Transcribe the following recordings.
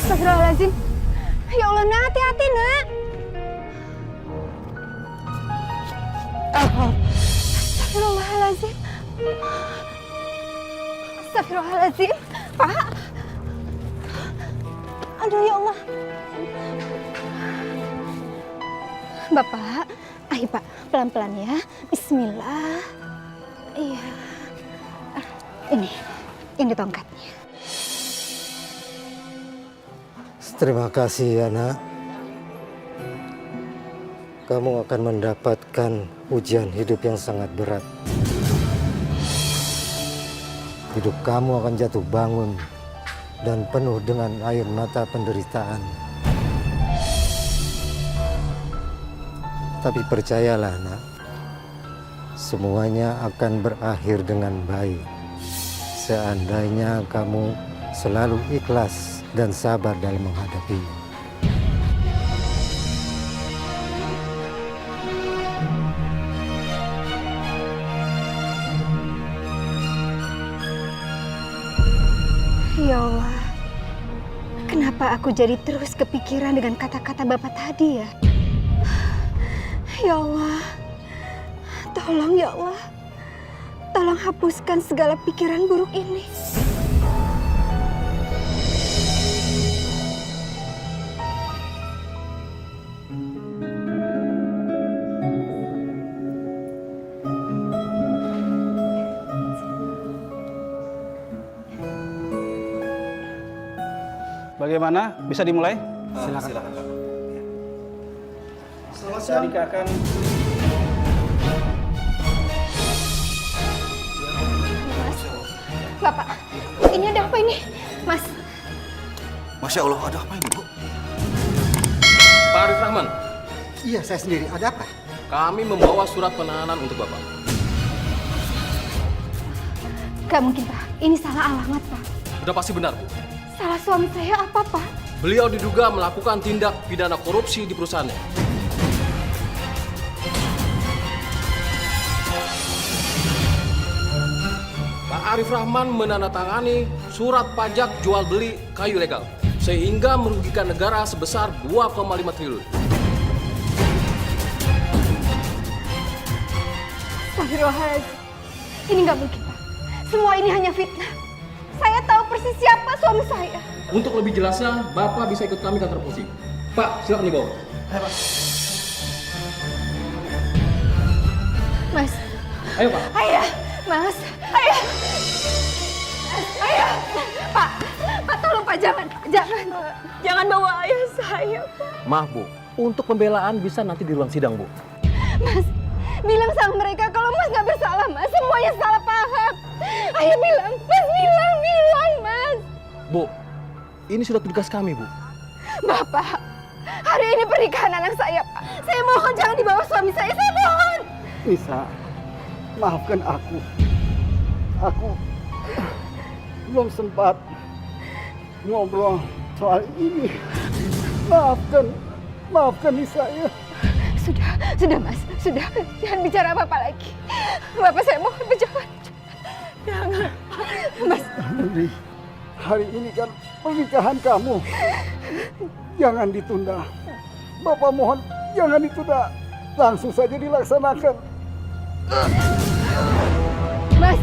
Astagfirullahaladzim. Ya Allah, nak, hati-hati, nak. Astagfirullahaladzim. Astagfirullahaladzim. Pak. Aduh, ya Allah. Bapak, ayo Pak, pelan-pelan ya. Bismillah. Iya. Ini tongkatnya. Terima kasih ya nak. Kamu akan mendapatkan ujian hidup yang sangat berat. Hidup kamu akan jatuh bangun dan penuh dengan air mata penderitaan. Tapi percayalah nak, semuanya akan berakhir dengan baik. Seandainya kamu selalu ikhlas dan sabar dalam menghadapi. Ya Allah, kenapa aku jadi terus kepikiran dengan kata-kata Bapak tadi ya? Ya Allah, tolong ya Allah, tolong hapuskan segala pikiran buruk ini. Bagaimana? Bisa dimulai? Silakan Pak. Saya nikahkan. Mas, Bapak, ini ada apa ini? Mas. Masya Allah, ada apa ini Bu? Pak Arif Rahman, Iya, saya sendiri. Ada apa? kami membawa surat penahanan untuk Bapak. Gak mungkin Pak, ini salah alamat Pak. Sudah pasti benar, Bu. Salah suami saya apa Pak? Beliau diduga melakukan tindak pidana korupsi di perusahaannya. Pak Arif Rahman menandatangani surat pajak jual beli kayu legal sehingga merugikan negara sebesar 2,5 triliun. Astagfirullahaladzim. Ini nggak mungkin Pak. Semua ini hanya fitnah. Saya tahu persis siapa suami saya. Untuk lebih jelasnya, Bapak bisa ikut kami ke kantor polisi. Pak, silakan dibawa. Mas. Ayo, Pak. Ayah. Mas. Ayah. Ayah. Pak. Pak, tolong Pak, jangan. Jangan. Jangan bawa ayah saya, Pak. Maaf, Bu. Untuk pembelaan bisa nanti di ruang sidang, Bu. Mas, bilang sama mereka kalau Mas nggak bersalah, Mas. Semuanya salah paham. Ayah bilang. Mas bilang, Mas. Bu, ini sudah tugas kami, Bu. Bapak, hari ini pernikahan anak saya, Pak. Saya mohon jangan dibawa suami saya mohon. Nisa, maafkan aku. Aku belum sempat ngobrol soal ini. Maafkan Nisa ya. Sudah Mas, sudah. Jangan bicara apa-apa lagi. Bapak saya mohon berjalan. Jangan. Mas. Hari ini kan pernikahan kamu. Jangan ditunda. Bapak mohon jangan ditunda. Langsung saja dilaksanakan. Mas.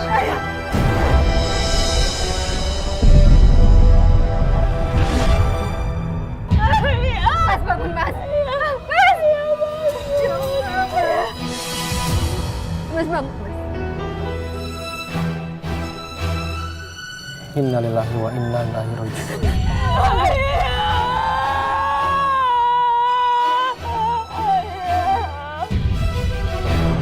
Ayah. Mas, bangun Mas. Mas, bangun Mas. Innalillahi wa inna ilaihi raji'un.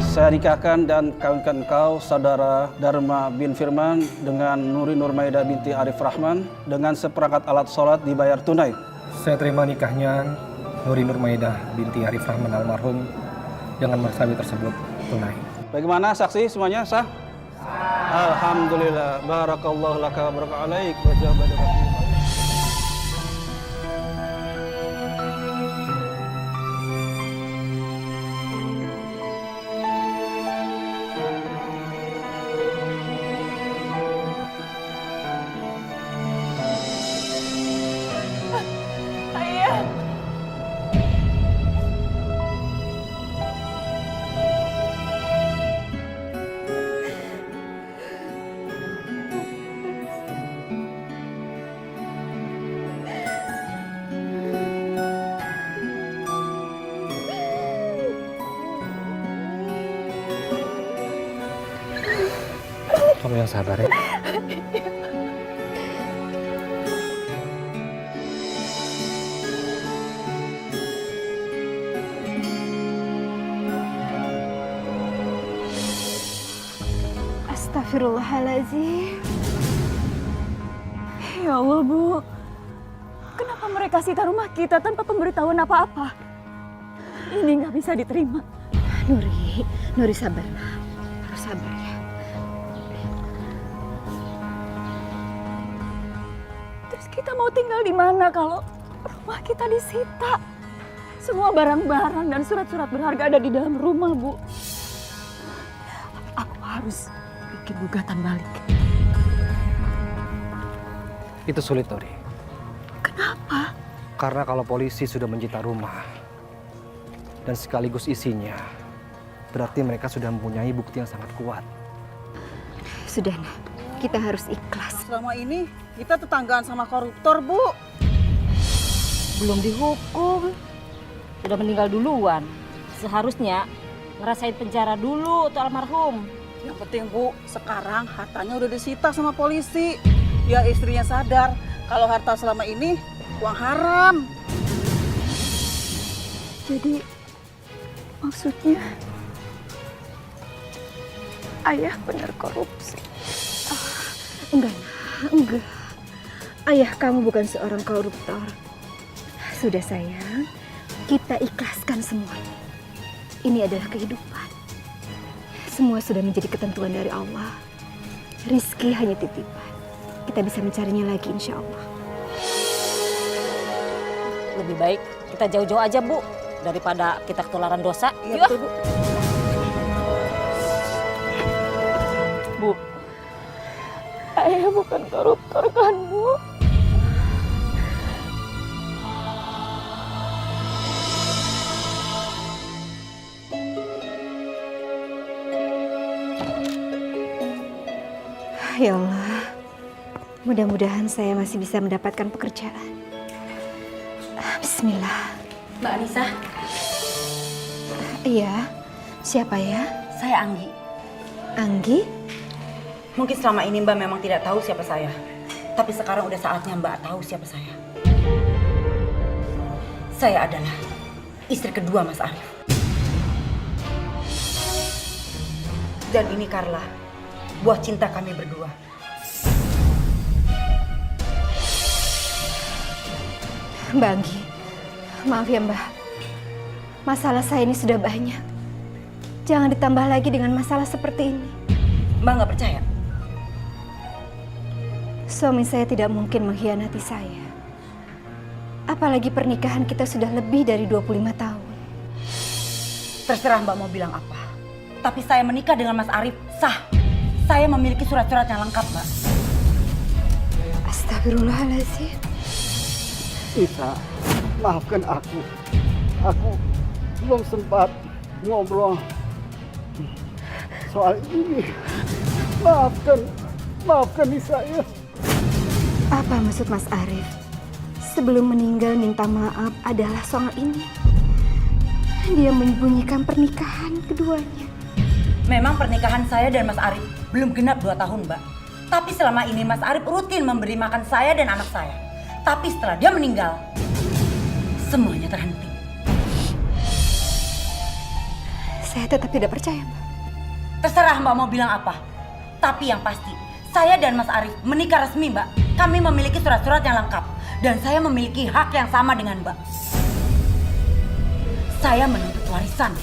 Saya nikahkan dan kawinkan kau, saudara Dharma bin Firman, dengan Nuri Nurmaidah binti Arif Rahman, dengan seperangkat alat sholat dibayar tunai. Saya terima nikahnya Nuri Nurmaidah binti Arif Rahman almarhum dengan mas kawin tersebut tunai. Bagaimana saksi semuanya sah? Alhamdulillah. Barakallahu laka baraka alaik wa jabadaka fi. Kamu yang sabar ya. Astagfirullahaladzim. Ya Allah, Bu. Kenapa mereka sita rumah kita tanpa pemberitahuan apa-apa? Ini nggak bisa diterima. Nuri sabarlah. Harus sabar ya. Terus kita mau tinggal di mana kalau rumah kita disita? Semua barang-barang dan surat-surat berharga ada di dalam rumah, Bu. Aku harus bikin gugatan balik. Itu sulit, Nuri. Kenapa? Karena kalau polisi sudah menyita rumah dan sekaligus isinya, berarti mereka sudah mempunyai bukti yang sangat kuat. Sudah, Nak. Kita harus ikhlas. Selama ini kita tetanggaan sama koruptor, Bu. Belum dihukum, sudah meninggal duluan. Seharusnya ngerasain penjara dulu tuh almarhum. Yang penting, Bu, sekarang hartanya udah disita sama polisi. Ya istrinya sadar kalau harta selama ini uang haram. Jadi, maksudnya ayah benar korupsi? Enggak, Nak. Enggak. Ayah kamu bukan seorang koruptor. Sudah sayang, kita ikhlaskan semua. Ini adalah kehidupan. Semua sudah menjadi ketentuan dari Allah. Rizki hanya titipan. Kita bisa mencarinya lagi, insya Allah. Lebih baik kita jauh-jauh aja, Bu, daripada kita ketularan dosa. Iya, betul, Bu. Bu, ayah bukan koruptor kan, Bu? Ya Allah, mudah-mudahan saya masih bisa mendapatkan pekerjaan. Bismillah. Mbak Anissa, Iya, siapa ya? saya Anggi. Anggi? Mungkin selama ini Mbak memang tidak tahu siapa saya. Tapi sekarang udah saatnya Mbak tahu siapa saya. Saya adalah istri kedua Mas Arif. Dan ini Carla, buah cinta kami berdua. Mbak Anggi, maaf ya Mbak. Masalah saya ini sudah banyak. Jangan ditambah lagi dengan masalah seperti ini. Mbak nggak percaya? Suami saya tidak mungkin mengkhianati saya. Apalagi pernikahan kita sudah lebih dari 25 tahun. Terserah Mbak mau bilang apa. Tapi saya menikah dengan Mas Arif sah. Saya memiliki surat-surat yang lengkap, Mbak. Astagfirullahaladzim. Isa, maafkan aku. Aku belum sempat ngobrol soal ini. Maafkan Isa ya. Apa maksud Mas Arif? Sebelum meninggal minta maaf adalah soal ini. Dia menyembunyikan pernikahan keduanya. Memang pernikahan saya dan Mas Arif belum genap 2 tahun, Mbak. Tapi selama ini Mas Arif rutin memberi makan saya dan anak saya. Tapi setelah dia meninggal, semuanya terhenti. Saya tetap tidak percaya, Mbak. Terserah Mbak mau bilang apa. Tapi yang pasti, saya dan Mas Arif menikah resmi, Mbak. Kami memiliki surat-surat yang lengkap. Dan saya memiliki hak yang sama dengan Mbak. Saya menuntut warisan.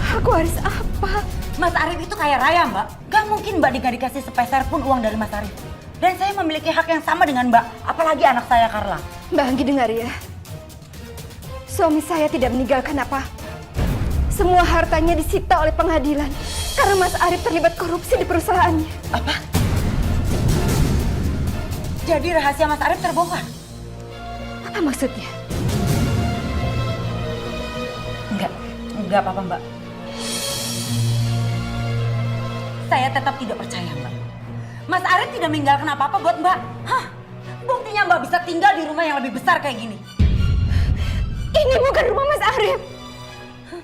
Hak waris apa? Mas Arif itu kaya raya, Mbak. Gak mungkin Mbak dikasih sepeser pun uang dari Mas Arif. Dan saya memiliki hak yang sama dengan Mbak. Apalagi anak saya, Carla. Mbak Anggi dengar ya. Suami saya tidak meninggalkan apa. Semua hartanya disita oleh pengadilan. Karena Mas Arif terlibat korupsi di perusahaannya. Apa? Jadi rahasia Mas Arif terbongkar? Apa maksudnya? Enggak apa-apa, Mbak. Saya tetap tidak percaya, Mbak. Mas Arif tidak meninggalkan apa-apa buat Mbak. Hah? Buktinya Mbak bisa tinggal di rumah yang lebih besar kayak gini. Ini bukan rumah Mas Arif.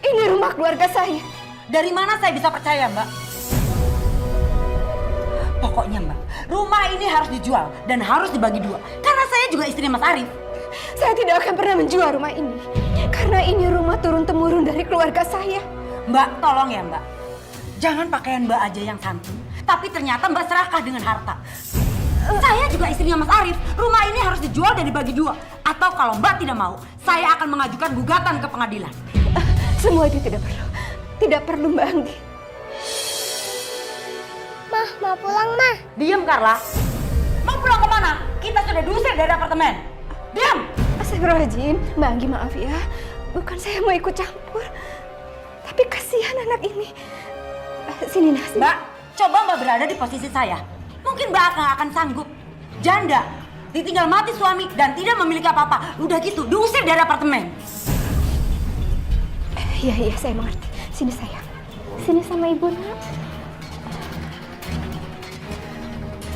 Ini rumah keluarga saya. Dari mana saya bisa percaya, Mbak? Pokoknya Mbak, rumah ini harus dijual dan harus dibagi dua. Karena saya juga istrinya Mas Arif. Saya tidak akan pernah menjual rumah ini. Karena ini rumah turun-temurun dari keluarga saya. Mbak, tolong ya Mbak. Jangan pakaian Mbak aja yang santun. Tapi ternyata Mbak serakah dengan harta. Saya juga istrinya Mas Arif. Rumah ini harus dijual dan dibagi dua. Atau kalau Mbak tidak mau, saya akan mengajukan gugatan ke pengadilan. Semua itu tidak perlu. Tidak perlu Mbak Anggi. Mah, mau pulang, Mah. Diam, Carla. Mau pulang kemana? Kita sudah diusir dari apartemen. Diam! Astagfirullahaladzim, Mbak Anggi maaf ya. Bukan saya mau ikut campur. Tapi kasihan anak ini. Sini Nas. Mbak, coba Mbak berada di posisi saya. Mungkin Mbak akan sanggup. Janda, ditinggal mati suami dan tidak memiliki apa-apa. Udah gitu, diusir dari apartemen. Iya, saya mengerti. Sini sayang. Sini sama ibu nak.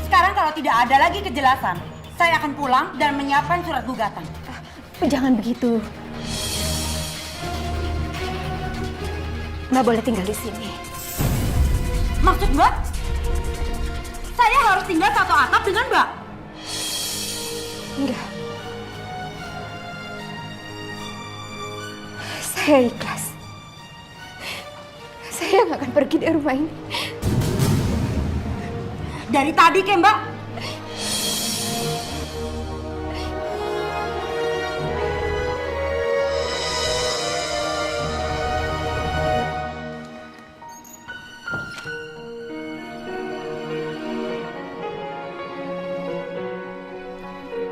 Sekarang kalau tidak ada lagi kejelasan, saya akan pulang dan menyiapkan surat gugatan. Jangan begitu. Mbak boleh tinggal di sini. Maksud Mbak? Saya harus tinggal satu atap dengan Mbak? Enggak. Saya ikhlas. Saya nggak akan pergi dari rumah ini. Dari tadi ke Mbak?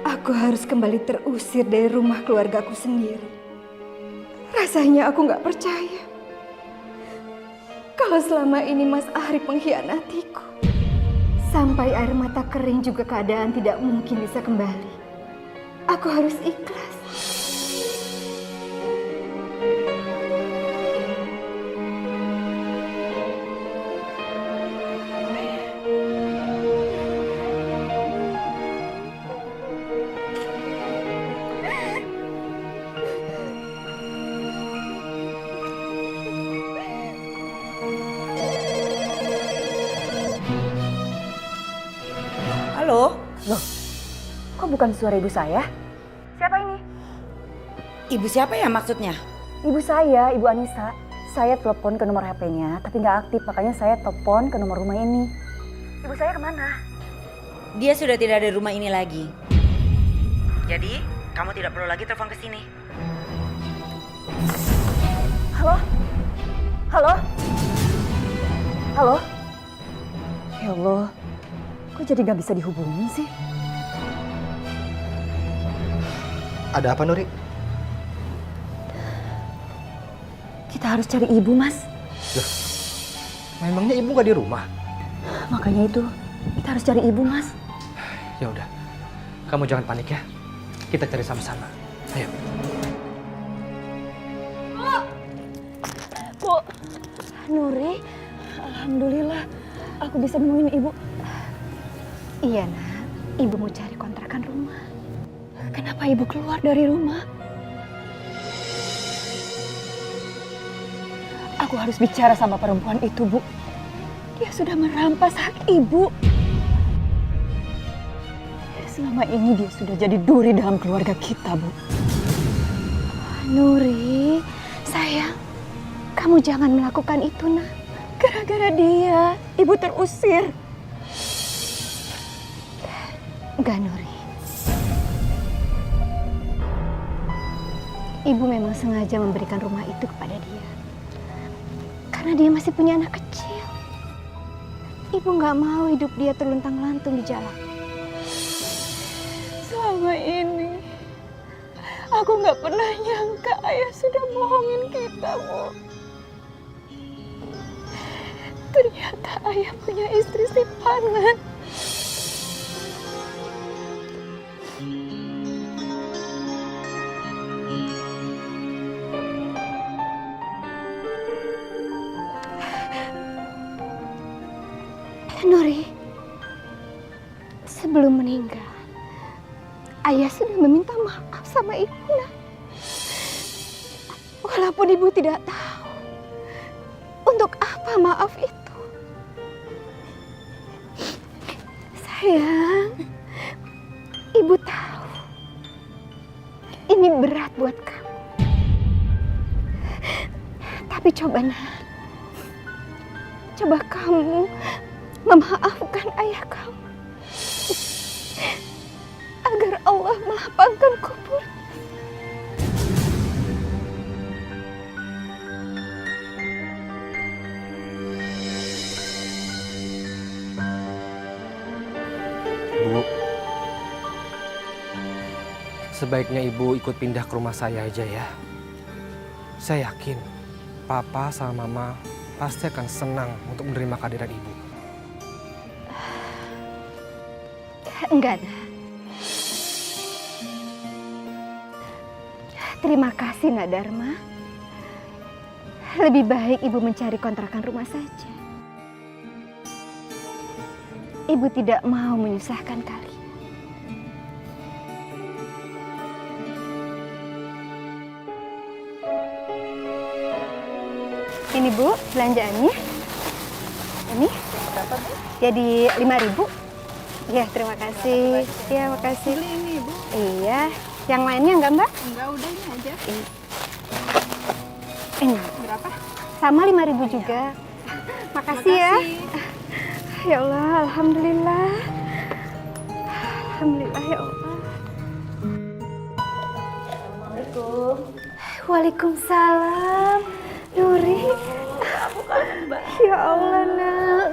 Aku harus kembali terusir dari rumah keluargaku sendiri. Rasanya aku nggak percaya. Kalau selama ini Mas Arif mengkhianatiku. Sampai air mata kering juga keadaan tidak mungkin bisa kembali. Aku harus ikhlas. Halo? Loh, kok bukan suara ibu saya? Siapa ini? Ibu siapa ya maksudnya? Ibu saya, Ibu Anissa. Saya telepon ke nomor HP-nya, tapi nggak aktif. Makanya saya telepon ke nomor rumah ini. Ibu saya kemana? Dia sudah tidak ada di rumah ini lagi. Jadi, kamu tidak perlu lagi telepon ke sini. Halo? Halo? Halo? Ya Allah, kok jadi nggak bisa dihubungin sih? Ada apa, Nuri? Kita harus cari ibu, Mas. Loh, memangnya ibu nggak di rumah? Makanya itu, kita harus cari ibu, Mas. Ya udah, kamu jangan panik ya. Kita cari sama-sama. Ayo. Bu, Nuri, alhamdulillah aku bisa nemuin ibu. Iya nak, ibu mau cari kontrakan rumah. Kenapa ibu keluar dari rumah? Aku harus bicara sama perempuan itu, Bu. Dia sudah merampas hak ibu. Selama ini dia sudah jadi duri dalam keluarga kita, Bu. Nuri, sayang, kamu jangan melakukan itu, nak. Gara-gara dia, ibu terusir. Enggak, Nuri. Ibu memang sengaja memberikan rumah itu kepada dia. Karena dia masih punya anak kecil. Ibu nggak mau hidup dia terluntang-lantung di jalan. Selama ini, aku nggak pernah nyangka ayah sudah bohongin kita, Bu. Ternyata ayah punya istri simpanan. Nuri, sebelum meninggal, ayah sudah meminta maaf sama ibu, nak. Walaupun ibu tidak tahu untuk apa maaf itu. Sayang, Ibu tahu ini berat buat kamu. Tapi coba kamu memaafkan ayah kamu agar Allah melapangkan kubur. Bu, sebaiknya Ibu ikut pindah ke rumah saya aja ya. Saya yakin Papa sama Mama pasti akan senang untuk menerima kehadiran Ibu. Enggak, Nak. Terima kasih, Nak Dharma. Lebih baik Ibu mencari kontrakan rumah saja. Ibu tidak mau menyusahkan kalian. Ini Bu, belanjaannya. Ini berapa, Bu? Jadi 5.000. Iya, terima kasih. Iya, makasih. Beli ini, Bu. Iya, yang lainnya enggak, Mbak? Enggak, udah ini aja. Ini Berapa? sama 5.000 juga. Makasih ya. Ya Allah, alhamdulillah. Alhamdulillah ya Allah. Assalamualaikum. Waalaikumsalam. Nuri. Ya Allah, Nak.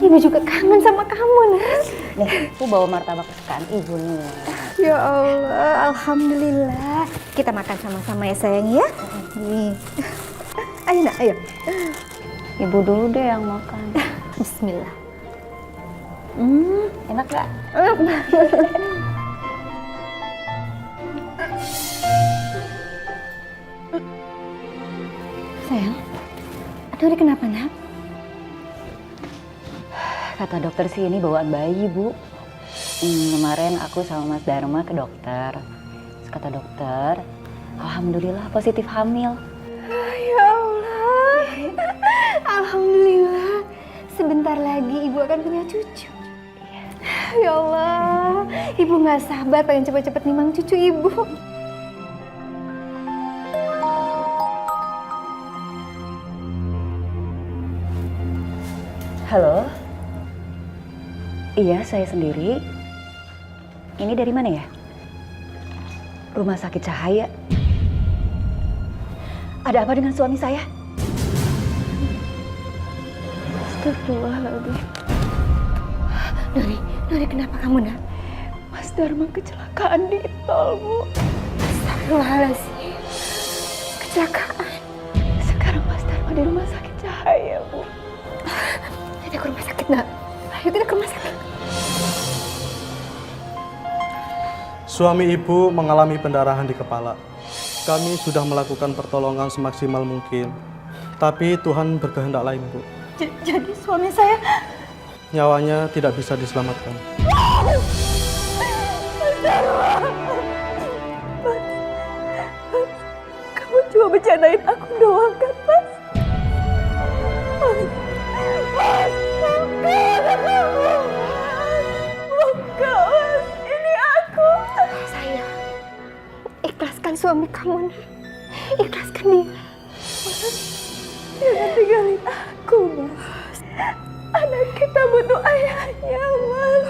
Ibu juga kangen sama kamu, Nak. Nih, aku bawa martabak kesukaan Ibu nih. Ya Allah, alhamdulillah. Kita makan sama-sama ya sayang ya. Nih. Ayo Nak, ayo. Ibu dulu deh yang makan. Bismillah. Enak gak? Sayang, Nuri kenapa, Nak? Kata dokter sih ini bawaan bayi, Bu. Kemarin aku sama Mas Dharma ke dokter. Terus kata dokter, alhamdulillah positif hamil. Ya Allah. Alhamdulillah. Sebentar lagi Ibu akan punya cucu. Ya Allah. Ibu gak sabar pengen cepet-cepet nimang cucu Ibu. Halo? Iya, saya sendiri. Ini dari mana ya? Rumah Sakit Cahaya. Ada apa dengan suami saya? Astagfirullahaladzim. Nuri, kenapa kamu, Nak? Mas Dharma kecelakaan di tol, Bu. Astagfirullahaladzim. Kecelakaan. Sekarang Mas Dharma di Rumah Sakit Cahaya, Bu. Kita ke rumah sakit, Nak. Ayo kita ke rumah sakit. Suami ibu mengalami pendarahan di kepala. Kami sudah melakukan pertolongan semaksimal mungkin. Tapi Tuhan berkehendak lain, Bu. Jadi suami saya... Nyawanya tidak bisa diselamatkan. Kamu cuma bercandain aku doang kan, Mas? Bukan, ini aku. Sayang, ikhlaskan suami kamu, Nak. Ikhlaskan dia. Jangan tinggalin aku, Mas. Anak kita butuh ayahnya, Mas.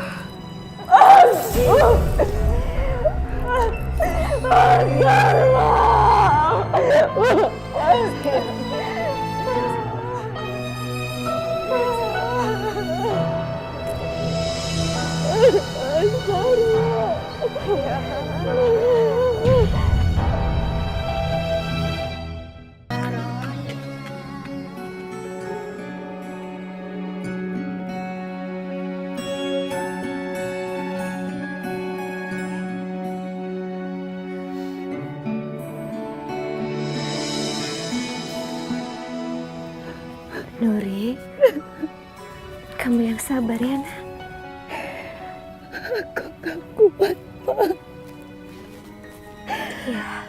Nuri, kamu yang sabar ya, Nak. Aku gak kuat, Pak. Ya,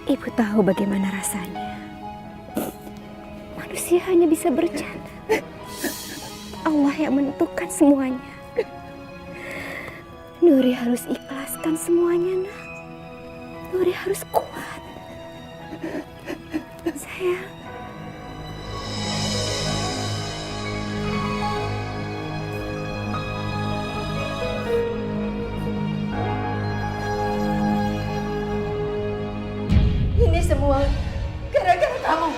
Ibu tahu bagaimana rasanya. Manusia hanya bisa bercanda. Allah yang menentukan semuanya. Nuri harus ikhlaskan semuanya, nak. Nuri harus kuat. Sayang. Ini semua gara-gara kamu.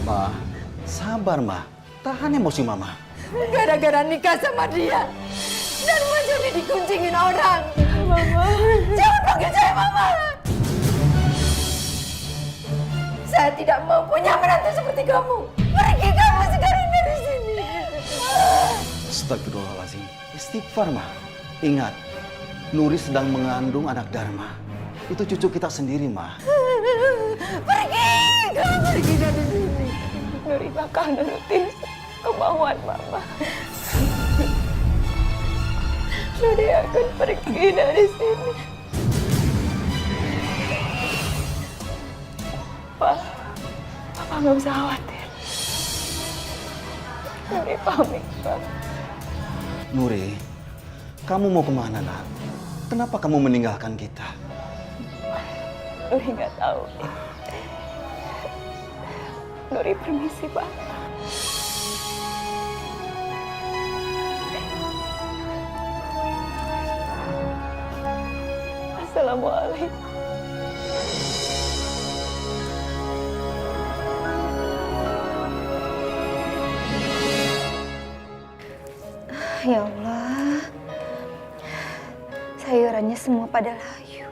Ma, sabar Ma. Tahan emosi Mama. Gara-gara nikah sama dia. Dan Mas dikuncingin orang. Mama. Jangan panggil saya Mama. Saya tidak mau punya menantu seperti kamu. Pergi kamu sekarang dari sini. Astagfirullahaladzim. Istighfar Ma. Ingat, Nuri sedang mengandung anak Dharma. Itu cucu kita sendiri Ma. Pergi. Kamu pergi dari sini. Nuri bakal nurutin kemauan Mama. Nuri akan pergi dari sini. Pak, Papa nggak usah khawatir. Nuri pamit, Pak. Nuri, kamu mau kemana nak? Kenapa kamu meninggalkan kita? Nuri nggak tahu. Nuri permisi, Pak. Assalamualaikum. Ya Allah, sayurannya semua pada layu.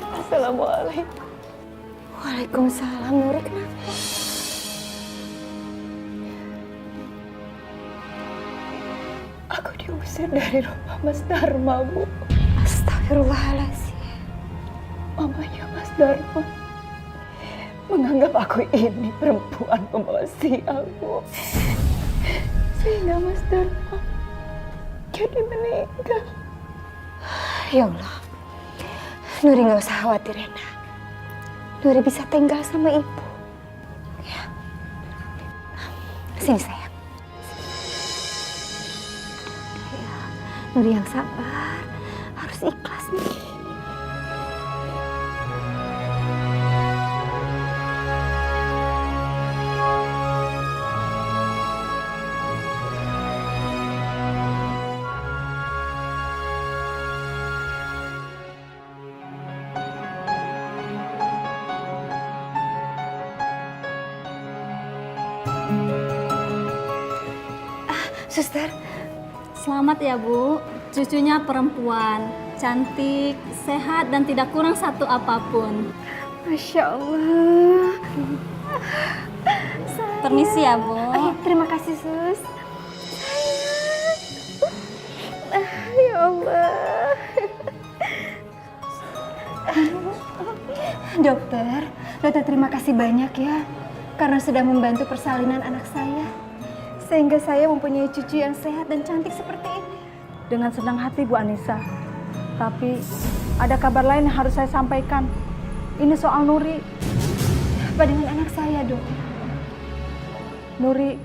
Assalamualaikum. Waalaikumsalam, Nuri, kenapa? Aku diusir dari rumah Mas Dharma, Bu. Astagfirullahaladzim. Mamanya Mas Dharma menganggap aku ini perempuan pembawa sial, Bu. Sehingga Mas Dharma jadi meninggal. Ya Allah, Nuri nggak usah khawatir ya, nak. Nuri bisa tinggal sama ibu. Ya. Sini sayang. Ya, Nuri yang sabar, harus ikhlas nih. Suster, selamat ya Bu, cucunya perempuan, cantik, sehat dan tidak kurang satu apapun. Masya Allah. Permisi ya Bu. Terima kasih Sus. Ya Allah. Dokter terima kasih banyak ya karena sudah membantu persalinan anak saya. Sehingga saya mempunyai cucu yang sehat dan cantik seperti ini. Dengan senang hati Bu Anissa. Tapi ada kabar lain yang harus saya sampaikan. Ini soal Nuri. Apa dengan anak saya, Dok? Nuri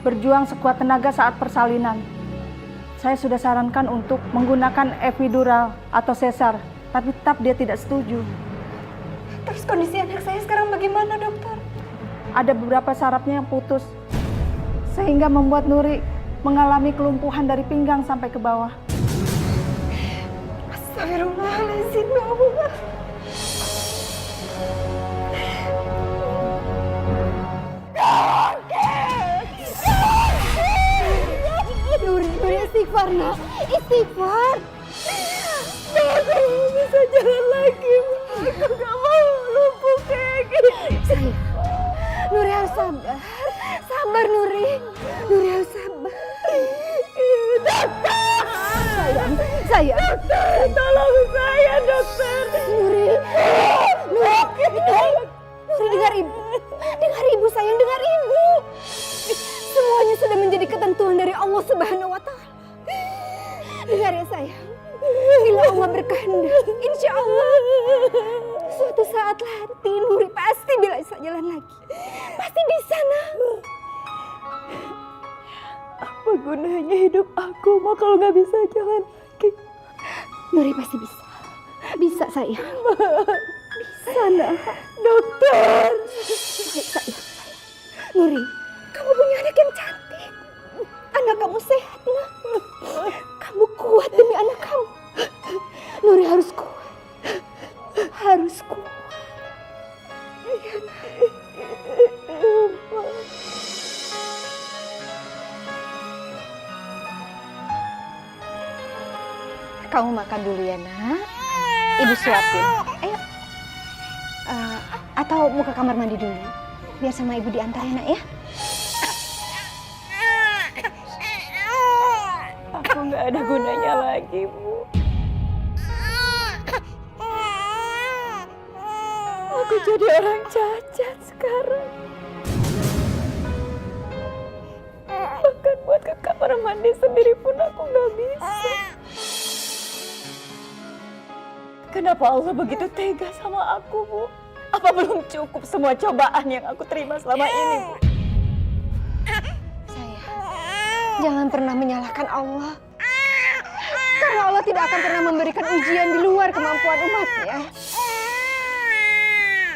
berjuang sekuat tenaga saat persalinan. Saya sudah sarankan untuk menggunakan epidural atau sesar, tapi tetap dia tidak setuju. Terus kondisi anak saya sekarang bagaimana, Dokter? Ada beberapa sarafnya yang putus. Sehingga membuat Nuri mengalami kelumpuhan dari pinggang sampai ke bawah. Astagfirullahaladzim, ya Allah. Nuri istighfar, nak. Istighfar. Aku bisa jalan lagi, aku gak mau lumpuh kayak gini. Sayang, Nuri harus sabar. Sabar, Nuri. Nuri harus sabar. Dokter! Sayang. Dokter, tolong saya, dokter. Nuri. Nuri, dengar ibu. Dengar ibu, sayang. Dengar ibu. Semuanya sudah menjadi ketentuan dari Allah Subhanahu wa Ta'ala. Dengar ya, sayang. hidup aku, Ma, kalau nggak bisa jalan lagi. Nuri pasti bisa. Bisa, sayang. Bisa, nak. Dokter. Sayang. Nuri, kamu punya anak yang cantik. Anak kamu sehat, nak. Kamu kuat demi anak kamu. Nuri harus kuat. Harus kuat. Kamu makan dulu ya, nak. Ibu suapin. Ayo. Atau mau ke kamar mandi dulu. Biar sama ibu diantar ya, nak ya. Aku nggak ada gunanya lagi, Bu. Aku jadi orang cacat sekarang. Bahkan buat ke kamar mandi sendiri pun aku nggak bisa. Kenapa Allah begitu tega sama aku, Bu? Apa belum cukup semua cobaan yang aku terima selama ini, Bu? Jangan pernah menyalahkan Allah. Karena Allah tidak akan pernah memberikan ujian di luar kemampuan umatnya.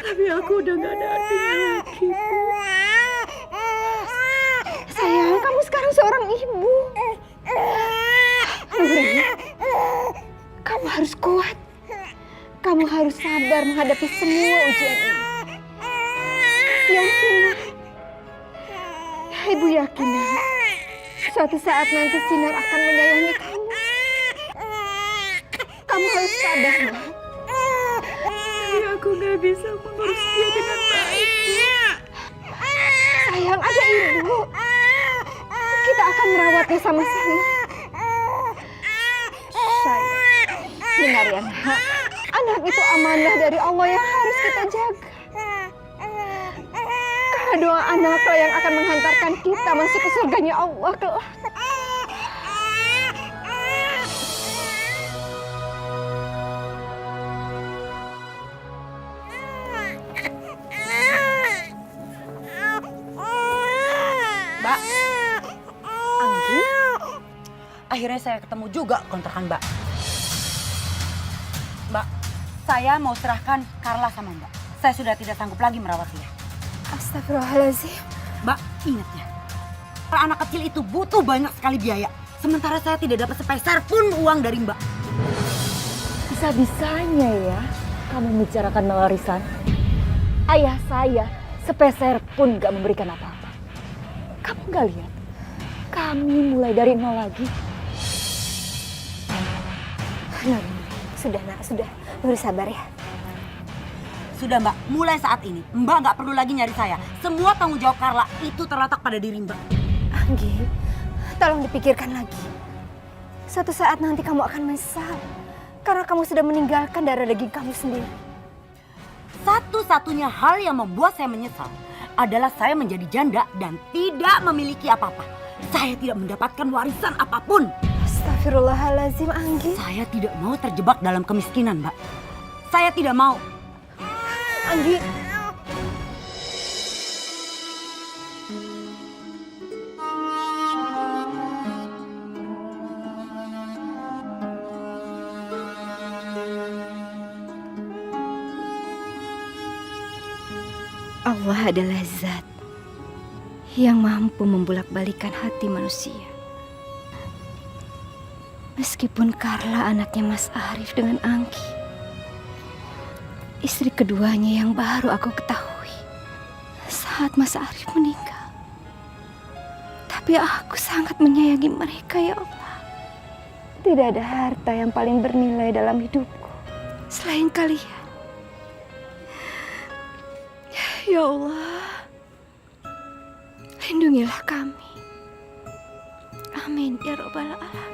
Tapi aku udah gak ada artinya lagi, Bu. Sayang, kamu sekarang seorang ibu. Nuri, kamu harus kuat. Kamu harus sabar menghadapi semua ujian ini. Yakin. Ibu yakin, suatu saat nanti Sinar akan menyayangi kamu. Kamu harus sabar, Nak. Tapi aku gak bisa mengurus dia dengan baik. Sayang, ada ibu. Kita akan merawatnya sama-sama. Sayang, dengar ya, Nak. Anak itu amanah dari Allah yang harus kita jaga. Karena doa anaklah yang akan menghantarkan kita masuk ke surganya Allah kelak. Mbak, Anggi, akhirnya saya ketemu juga kontrakan Mbak. Mbak, saya mau serahkan Carla sama Mbak. Saya sudah tidak sanggup lagi merawat dia. Astagfirullahaladzim. Mbak, ingat ya, anak kecil itu butuh banyak sekali biaya. Sementara saya tidak dapat sepeser pun uang dari Mbak. Bisa-bisanya ya kamu membicarakan warisan. Ayah saya sepeser pun gak memberikan apa-apa. Kamu gak lihat? Kami mulai dari nol lagi. Sudah, Nak, sudah. Nuri sabar ya. Sudah Mbak, mulai saat ini Mbak nggak perlu lagi nyari saya. Semua tanggung jawab Carla itu terletak pada diri Mbak. Anggi, tolong dipikirkan lagi. Suatu saat nanti kamu akan menyesal. Karena kamu sudah meninggalkan darah daging kamu sendiri. Satu-satunya hal yang membuat saya menyesal adalah saya menjadi janda dan tidak memiliki apa-apa. Saya tidak mendapatkan warisan apapun. Astagfirullahaladzim, Anggi. Saya tidak mau terjebak dalam kemiskinan, Mbak. Saya tidak mau. Anggi. Allah adalah zat yang mampu membolak-balikan hati manusia. Meskipun Carla anaknya Mas Arif dengan Anggi, istri keduanya yang baru aku ketahui saat Mas Arif meninggal. Tapi aku sangat menyayangi mereka, ya Allah. Tidak ada harta yang paling bernilai dalam hidupku selain kalian. Ya Allah, lindungilah kami. Amin ya Rabbal Alamin.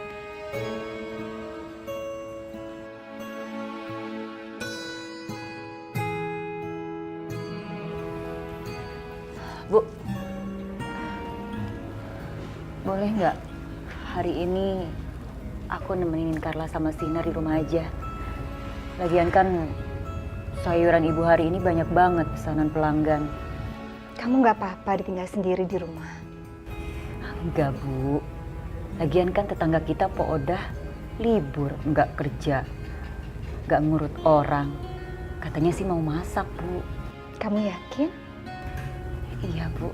Bu, boleh nggak hari ini aku nemenin Carla sama Sinar di rumah aja? Lagian kan sayuran ibu hari ini banyak banget pesanan pelanggan. Kamu nggak apa-apa ditinggal sendiri di rumah? Enggak, Bu. Lagian kan tetangga kita Po Odah libur, nggak kerja, nggak ngurut orang. Katanya sih mau masak, Bu. Kamu yakin? Iya, Bu.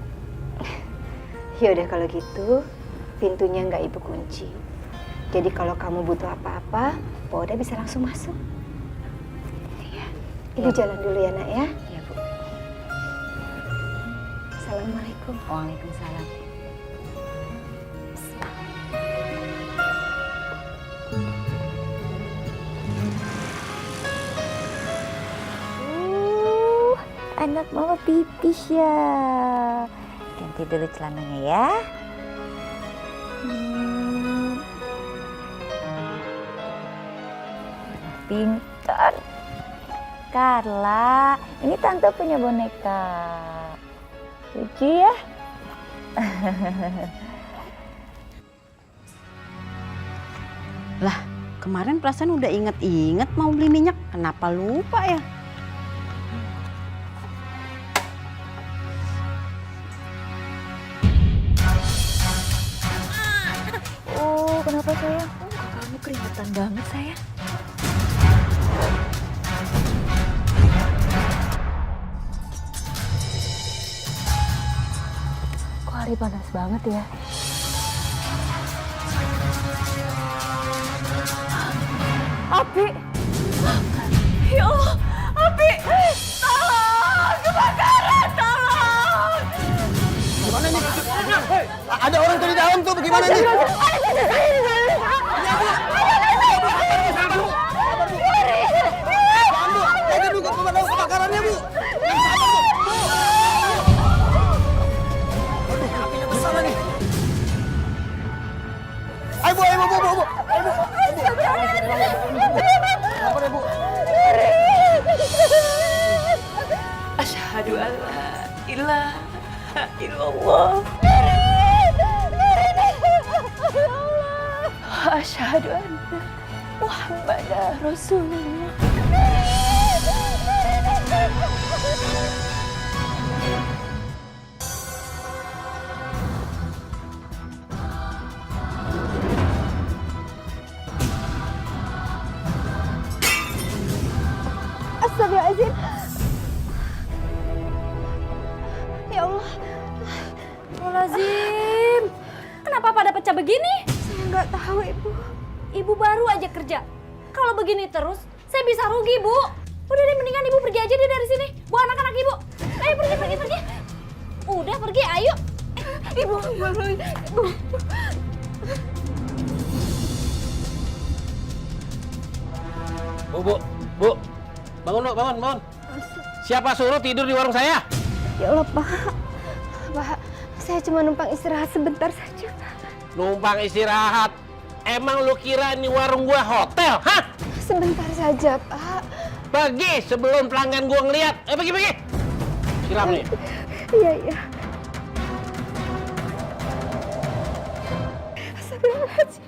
Yaudah kalau gitu, pintunya nggak Ibu kunci. Jadi kalau kamu butuh apa-apa, Po Odah bisa langsung masuk. Iya. Ibu jalan dulu ya, Nak ya. Iya, Bu. Assalamualaikum. Waalaikumsalam. Anak mama pipis ya. Ganti dulu celananya ya. Pintar. Carla, ini tante punya boneka. Lucu ya. Lah, kemarin perasaan udah inget-inget mau beli minyak. Kenapa lupa ya? Oh, kenapa sayang? Kamu keringetan banget sayang. Kok hari panas banget ya? Api! Ya Allah, api! Tolong! Kebakaran! Tolong! Gimana nih? Hei, ada orang tuh di dalam tuh, bagaimana nih? Jaga dulu pemadam kebakarannya, Bu. Yang sabar, Bu. Aduh, apinya besar nih. Ayo, Bu, ayo, Bu, Bu, Bu. Sabar ya, Bu. Asyhadu an la ilaha illallah. Asyhadu anna Muhammadar Rasulullah. Astagfirullahaladzim. Ya Allah. Astagfirullahaladzim. Kenapa pada pecah begini? Saya nggak tahu, Ibu. Ibu baru aja kerja. Kalau begini terus, saya bisa rugi, Bu. Udah deh, mendingan Ibu pergi aja deh dari sini. Bawa anak-anak Ibu. Ayo pergi. Udah pergi, ayo. Ibu, Ibu. Bu. Bangun. Siapa suruh tidur di warung saya? Ya Allah, Pak. Pak, saya cuma numpang istirahat sebentar saja, Pak. Numpang istirahat. Emang lu kira ini warung gua hotel, hah? Sebentar saja, Pak. Pergi sebelum pelanggan gua ngeliat. Pergi. Siram nih. Iya. Astagfirullahaladzim.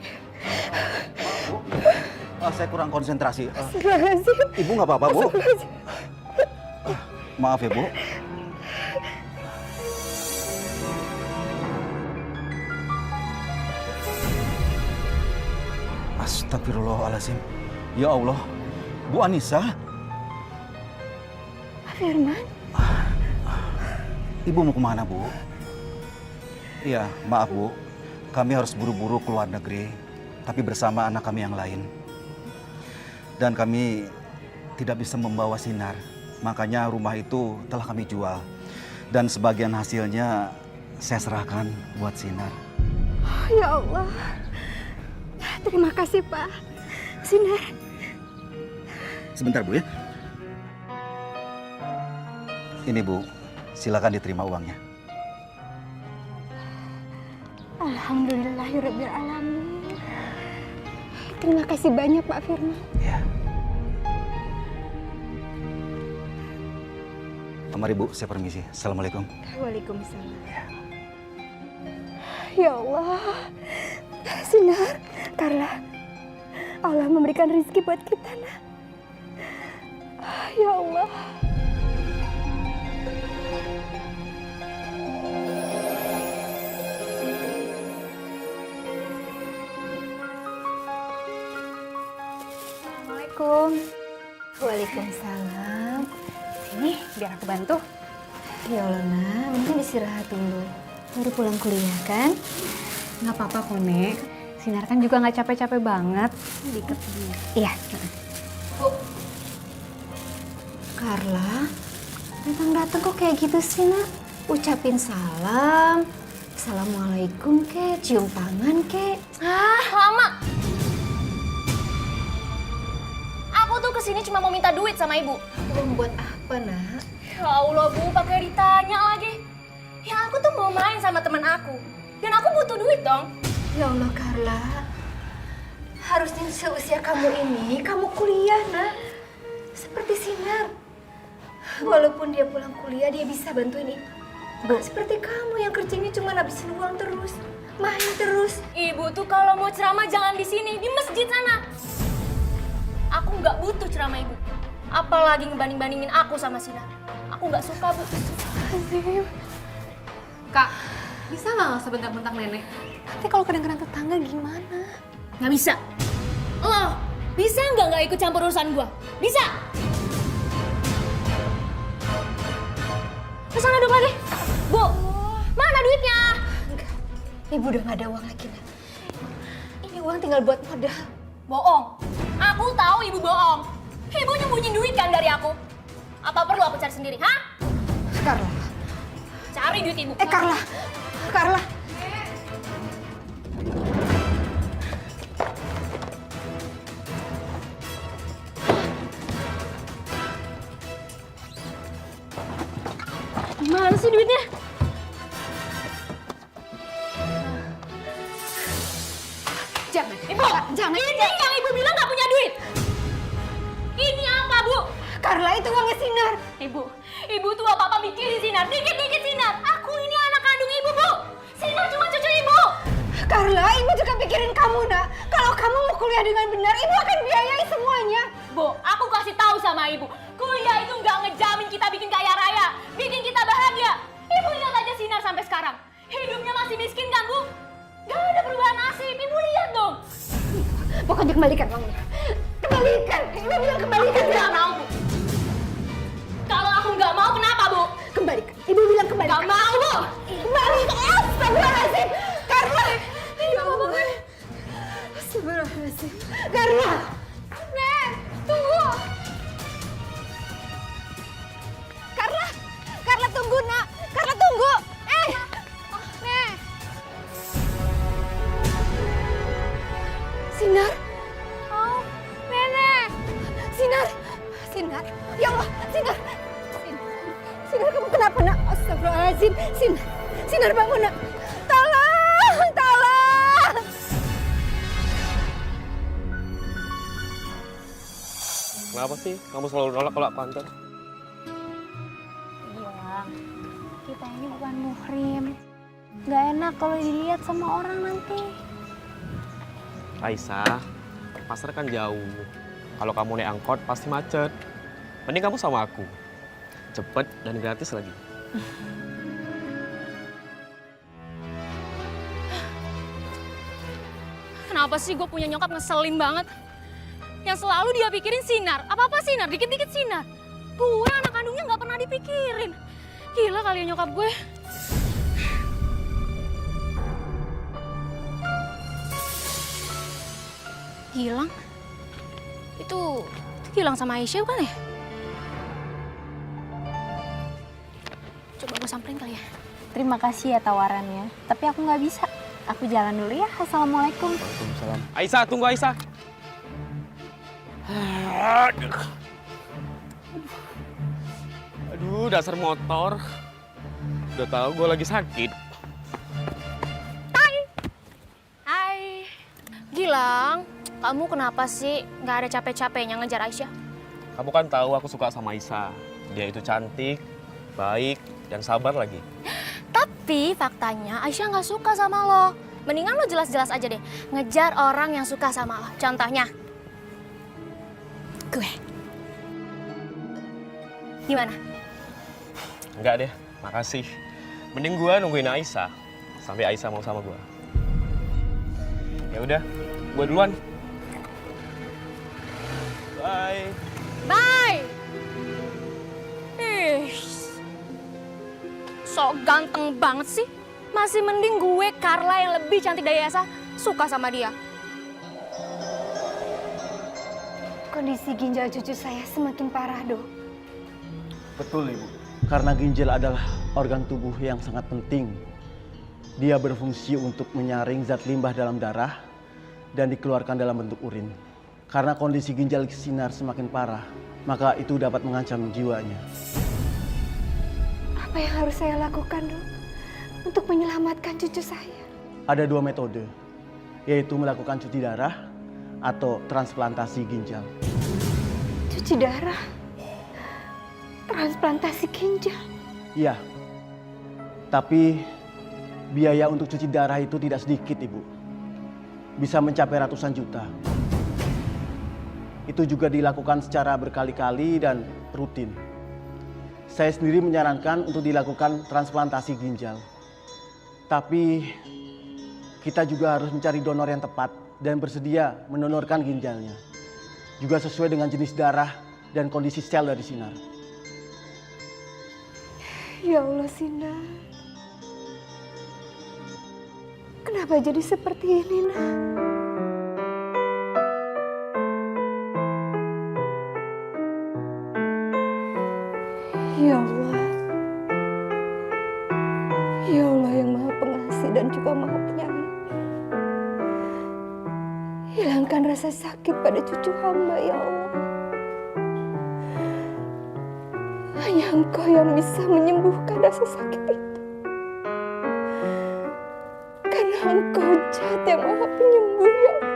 Saya kurang konsentrasi. Astagfirullahaladzim. Ibu nggak apa-apa, Bu? Astagfirullahaladzim. Maaf ya, Bu. Astagfirullahaladzim. Ya Allah. Bu Anissa. Pak Firman. Ibu mau kemana, Bu? Iya, maaf, Bu. Kami harus buru-buru ke luar negeri, tapi bersama anak kami yang lain. Dan kami tidak bisa membawa Sinar. Makanya rumah itu telah kami jual. Dan sebagian hasilnya saya serahkan buat Sinar. Ya Allah. Terima kasih, Pak. Sinar. Sebentar, Bu ya. Ini, Bu. Silakan diterima uangnya. Alhamdulillahirabbil alamin. Terima kasih banyak, Pak Firman. Ya. Mari, Bu, saya permisi. Assalamualaikum. Waalaikumsalam. Ya Allah. Sinar, Carla. Allah memberikan rezeki buat kita, Nak. Ya Allah. Assalamualaikum. Waalaikumsalam. Sini, biar aku bantu. Ya Allah, Nak. Mending istirahat dulu. Baru pulang kuliah, kan? Nggak apa-apa kok, Nek. Sinar kan juga nggak capek-capek banget. Diikat begini. Iya. Bu. Carla, datang-datang kok kayak gitu sih, Nak? Ucapin salam. Assalamualaikum, kek. Cium tangan, kek. Lama. Aku tuh kesini cuma mau minta duit sama ibu. Uang buat apa, Nak? Ya Allah, Bu, pakai ditanya lagi. Ya aku tuh mau main sama temen aku. Dan aku butuh duit dong. Ya Allah, Carla. Harusnya seusia kamu ini, kamu kuliah, Nak. Seperti Sinar. Walaupun dia pulang kuliah, dia bisa bantuin ibu. Bukan seperti kamu yang kerjanya cuma habisin uang terus. Main terus. Ibu tuh kalau mau ceramah jangan di sini, di masjid sana. Aku nggak butuh ceramah ibu. Apalagi ngebanding-bandingin aku sama Sinar. Aku nggak suka, Bu. Azim. Kak, bisa nggak usah bentak-bentak nenek? Nanti kalau kedengeran tetangga gimana? Nggak bisa. Lo bisa nggak ikut campur urusan gua? Bisa? Kesana duduk lagi. Bu, mana duitnya? Enggak. Ibu udah nggak ada uang lagi, Nak. Ini uang tinggal buat modal. Bohong. Aku tahu ibu bohong. Ibu nyembunyiin duit kan dari aku. Apa perlu aku cari sendiri, ha? Carla. Cari duit ibu. Carla. Carla. Gimana sih duitnya? Jangan. Ibu, jangan. Ini yang ibu bilang nggak punya duit. Ini apa, Bu? Carla, itu uangnya Sinar. Ibu tuh apa-apa mikirin Sinar, dikit-dikit Sinar. Aku ini anak kandung ibu, Bu. Sinar cuma cucu ibu. Carla, ibu juga pikirin kamu, Nak. Kalau kamu mau kuliah dengan benar, ibu akan biayai semuanya. Bu, aku kasih tahu sama ibu. Kuliah itu nggak ngejamin kita bikin kaya raya, bikin kita bahagia. Ibu lihat aja Sinar sampai sekarang. Hidupnya masih miskin kan, Bu? Gak ada perubahan nasib, ibu lihat dong. Pokoknya kembalikan uangnya. Kembalikan. Ibu bilang kembalikan. Aku nggak mau, Bu. Kalau aku nggak mau, kenapa, Bu? Kembalikan. Ibu bilang kembalikan. Nggak mau, Bu. Kembalikan. Astagfirullahaladzim. Carla. Ya Allah. Astagfirullahaladzim. Carla. Nek, tunggu. Carla. Carla tunggu, Nak. Carla tunggu. Nek. Sinar. Oh, Nenek. Sinar. Sinar. Ya Allah. Sinar. Sinar, kamu kenapa, Nak? Astagfirullahaladzim. Sinar bangun, Nak. Tolong. Tolong. Kenapa sih kamu selalu nolak kalau aku antar? Gilang, kita ini bukan muhrim. Gak enak kalau dilihat sama orang nanti. Aisyah, pasar kan jauh. Kalau kamu naik angkot pasti macet. Mending kamu sama aku. Cepet dan gratis lagi. Kenapa sih gue punya nyokap ngeselin banget? Yang selalu dia pikirin Sinar. Apa-apa Sinar, dikit-dikit Sinar. Gue anak kandungnya nggak pernah dipikirin. Gila kali ya nyokap gue. Gilang? Itu Gilang sama Aisyah bukan ya? Coba gue samperin kali ya. Terima kasih ya tawarannya. Tapi aku nggak bisa. Aku jalan dulu ya. Assalamualaikum. Waalaikumsalam. Aisyah, tunggu Aisyah. Aduh, dasar motor. Udah tahu gue lagi sakit. Hai. Gilang, kamu kenapa sih nggak ada capek-capeknya ngejar Aisyah? Kamu kan tahu aku suka sama Aisyah. Dia itu cantik, baik, dan sabar lagi. Tapi faktanya Aisyah nggak suka sama lo. Mendingan lo jelas-jelas aja deh, ngejar orang yang suka sama lo. Contohnya, gue. Gimana? Enggak deh, makasih. Mending gue nungguin Aisyah sampai Aisyah mau sama gue. Ya udah, gue duluan. Bye. Bye. Ih, sok ganteng banget sih. Masih mending gue, Carla yang lebih cantik dari Esa, suka sama dia. Kondisi ginjal cucu saya semakin parah, Dok. Betul, Ibu. Karena ginjal adalah organ tubuh yang sangat penting. Dia berfungsi untuk menyaring zat limbah dalam darah dan dikeluarkan dalam bentuk urin. Karena kondisi ginjal Sinar semakin parah, maka itu dapat mengancam jiwanya. Apa yang harus saya lakukan, Dok, untuk menyelamatkan cucu saya? Ada 2 metode, yaitu melakukan cuci darah atau transplantasi ginjal. Cuci darah? Transplantasi ginjal? Iya, tapi biaya untuk cuci darah itu tidak sedikit, Ibu. Bisa mencapai ratusan juta. Itu juga dilakukan secara berkali-kali dan rutin. Saya sendiri menyarankan untuk dilakukan transplantasi ginjal. Tapi kita juga harus mencari donor yang tepat dan bersedia mendonorkan ginjalnya. Juga sesuai dengan jenis darah dan kondisi sel dari Sinar. Ya Allah, Sinar. Kenapa jadi seperti ini, Nak? Ya Allah. Ya Allah yang Maha Pengasih dan juga Maha Penyayang. Hilangkan rasa sakit pada cucu hamba, ya Allah. Hanya Engkau yang bisa menyembuhkan rasa sakit itu. Karena Engkau Zat yang Maha Penyembuh, ya Allah.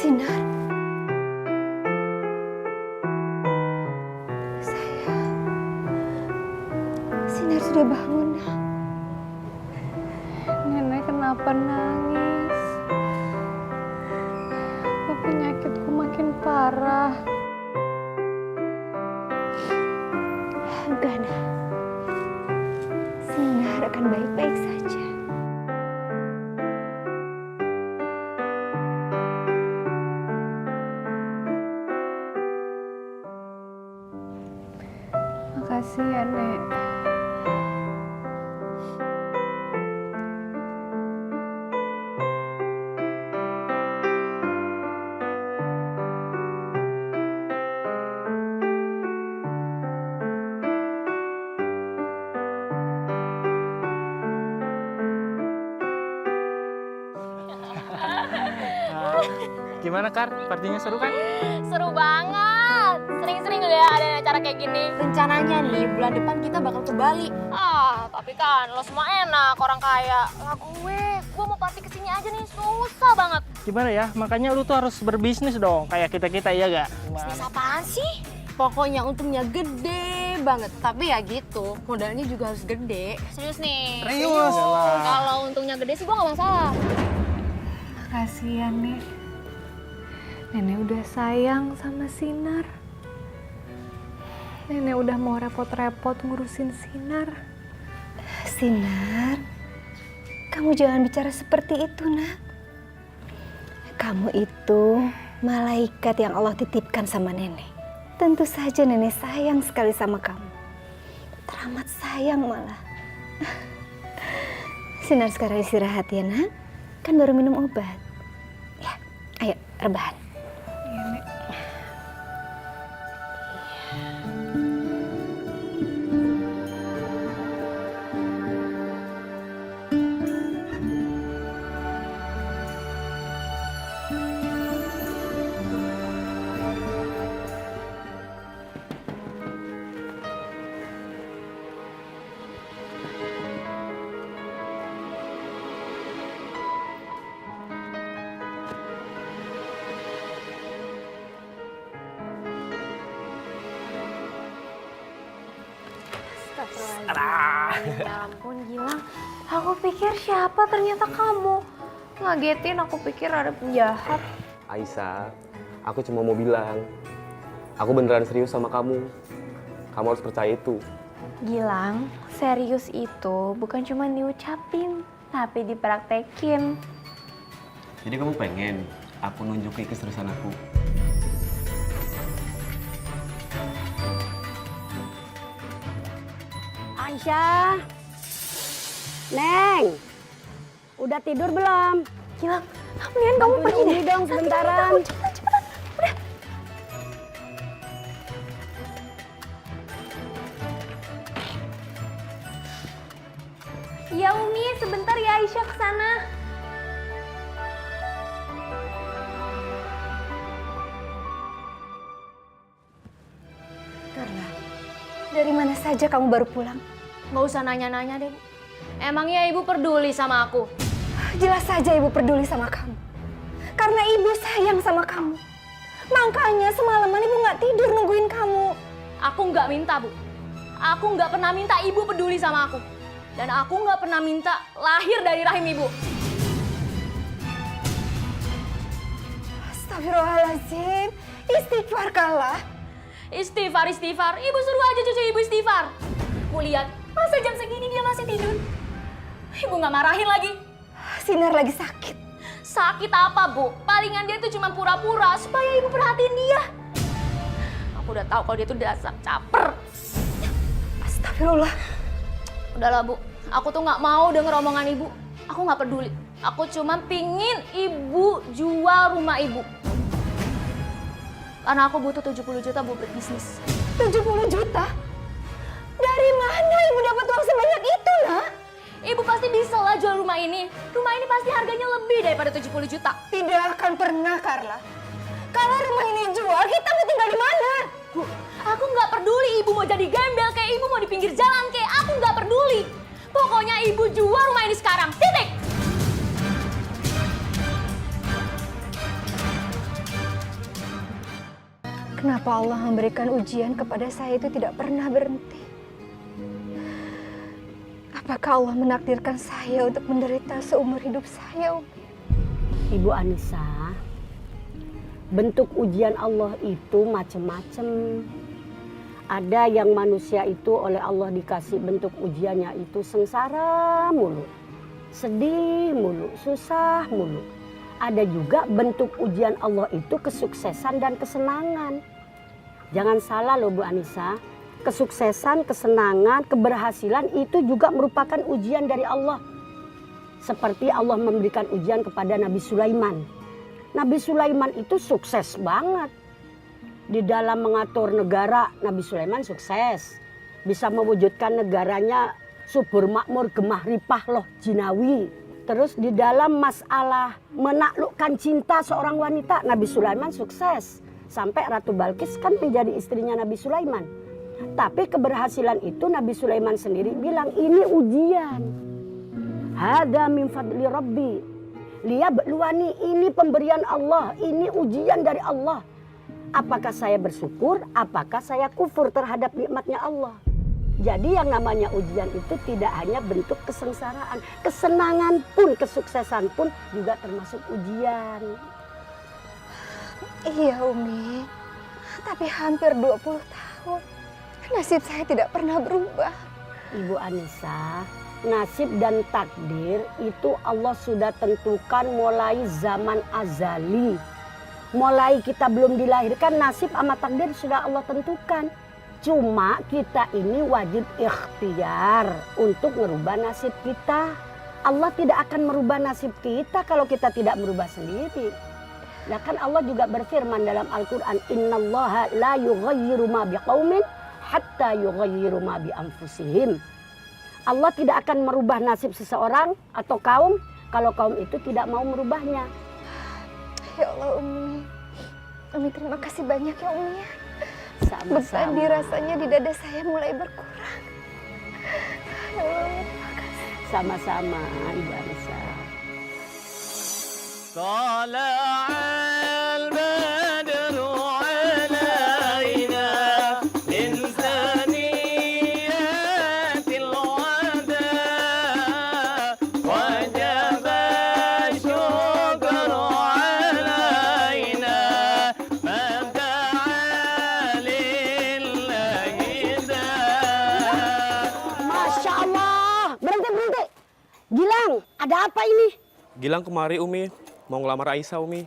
Sinar. Sinar sudah bangun, Nak. Nenek kenapa nangis? Kok penyakitku makin parah? Enggak, Nak. Sinar akan baik-baik saja. Makasih ya, Nek. Gimana, Kar? Partinya seru kan? Seru banget. Sering-sering ya ada acara kayak gini. Rencananya nih, bulan depan kita bakal ke Bali. Ah, tapi kan lo semua enak, orang kaya. Lah gue mau party kesini aja nih, susah banget. Gimana ya? Makanya lu tuh harus berbisnis dong, kayak kita-kita, iya gak? Bisnis apaan sih? Pokoknya untungnya gede banget. Tapi ya gitu, modalnya juga harus gede. Serius nih? Serius. Kalau untungnya gede sih gue gak masalah. Makasih ya, Nek. Nenek udah sayang sama Sinar. Nenek udah mau repot-repot ngurusin Sinar. Sinar, kamu jangan bicara seperti itu, Nak. Kamu itu malaikat yang Allah titipkan sama Nenek. Tentu saja Nenek sayang sekali sama kamu. Teramat sayang malah. Sinar sekarang istirahat ya, Nak. Kan baru minum obat. Ya, ayo rebahan. Iya, Nek. Ya ampun, Gilang. Aku pikir siapa, ternyata kamu. Ngagetin, aku pikir ada penjahat. Aisyah, aku cuma mau bilang, aku beneran serius sama kamu. Kamu harus percaya itu. Gilang, serius itu bukan cuma diucapin, tapi dipraktekin. Jadi kamu pengen aku nunjukin keseriusan aku? Aisyah, Neng, udah tidur belum? Gilang, mendingan kamu pergi deh. Dong sebentaran. Cepetan, udah. Ya Umi, sebentar ya Aisyah kesana. Carla, dari mana saja kamu baru pulang? Nggak usah nanya-nanya deh, Bu. Emangnya Ibu peduli sama aku? Jelas saja ibu peduli sama kamu. Karena ibu sayang sama kamu. Makanya semalaman ibu nggak tidur nungguin kamu. Aku nggak minta, Bu. Aku nggak pernah minta Ibu peduli sama aku. Dan aku nggak pernah minta lahir dari rahim Ibu. Astagfirullahaladzim. Istighfar kalah. Istighfar. Ibu suruh aja cucu Ibu istighfar. Aku lihat, masa jam segini dia masih tidur. Ibu nggak marahin lagi. Sinar lagi sakit. Sakit apa, Bu? Palingan dia tuh cuma pura-pura supaya Ibu perhatiin dia. Aku udah tahu kalau dia tuh dasar caper. Astagfirullah. Udahlah, Bu. Aku tuh nggak mau denger omongan Ibu. Aku nggak peduli. Aku cuma pingin Ibu jual rumah Ibu. Karena aku butuh 70 juta buat berbisnis. 70 juta? Dari mana ibu dapat uang sebanyak itu, Nak? Ibu pasti bisa lah jual rumah ini. Rumah ini pasti harganya lebih daripada 70 juta. Tidak akan pernah, Carla. Kalau rumah ini jual, kita mau tinggal di mana? Bu, aku nggak peduli Ibu mau jadi gembel kayak Ibu mau di pinggir jalan kayak aku nggak peduli. Pokoknya Ibu jual rumah ini sekarang. Titik. Kenapa Allah memberikan ujian kepada saya itu tidak pernah berhenti? Apakah Allah menakdirkan saya untuk menderita seumur hidup saya, Umi? Ibu Anissa, bentuk ujian Allah itu macam-macam. Ada yang manusia itu oleh Allah dikasih bentuk ujiannya itu sengsara mulu, sedih mulu, susah mulu. Ada juga bentuk ujian Allah itu kesuksesan dan kesenangan. Jangan salah loh Bu Anissa, kesuksesan, kesenangan, keberhasilan itu juga merupakan ujian dari Allah. Seperti Allah memberikan ujian kepada Nabi Sulaiman. Nabi Sulaiman itu sukses banget. Di dalam mengatur negara, Nabi Sulaiman sukses. Bisa mewujudkan negaranya subur makmur, gemah ripah loh jinawi. Terus di dalam masalah menaklukkan cinta seorang wanita, Nabi Sulaiman sukses. Sampai Ratu Balkis kan menjadi istrinya Nabi Sulaiman. Tapi keberhasilan itu Nabi Sulaiman sendiri bilang ini ujian. Hada min fadli Rabbi. Liyabluwani, ini pemberian Allah, ini ujian dari Allah. Apakah saya bersyukur, apakah saya kufur terhadap nikmatnya Allah. Jadi yang namanya ujian itu tidak hanya bentuk kesengsaraan. Kesenangan pun, kesuksesan pun juga termasuk ujian. Iya, Umi. Tapi hampir 20 tahun. Nasib saya tidak pernah berubah. Ibu Anissa, nasib dan takdir itu Allah sudah tentukan mulai zaman azali. Mulai kita belum dilahirkan, nasib sama takdir sudah Allah tentukan. Cuma kita ini wajib ikhtiar untuk merubah nasib kita. Allah tidak akan merubah nasib kita kalau kita tidak merubah sendiri. Nah kan Allah juga berfirman dalam Al-Quran, Innallaha la yughayyiru ma biqaumin hatta yughayyiru ma bi anfusihim. Allah tidak akan merubah nasib seseorang atau kaum kalau kaum itu tidak mau merubahnya. Ya Allah, Umi. Umi terima kasih banyak ya, Umi. Sama-sama. Betadi rasanya di dada saya mulai berkurang. Ya Allah, terima kasih. Sama-sama, Ibu Anissa. وجب الشكر Gilang kemari Umi, mau ngelamar Aisyah Umi.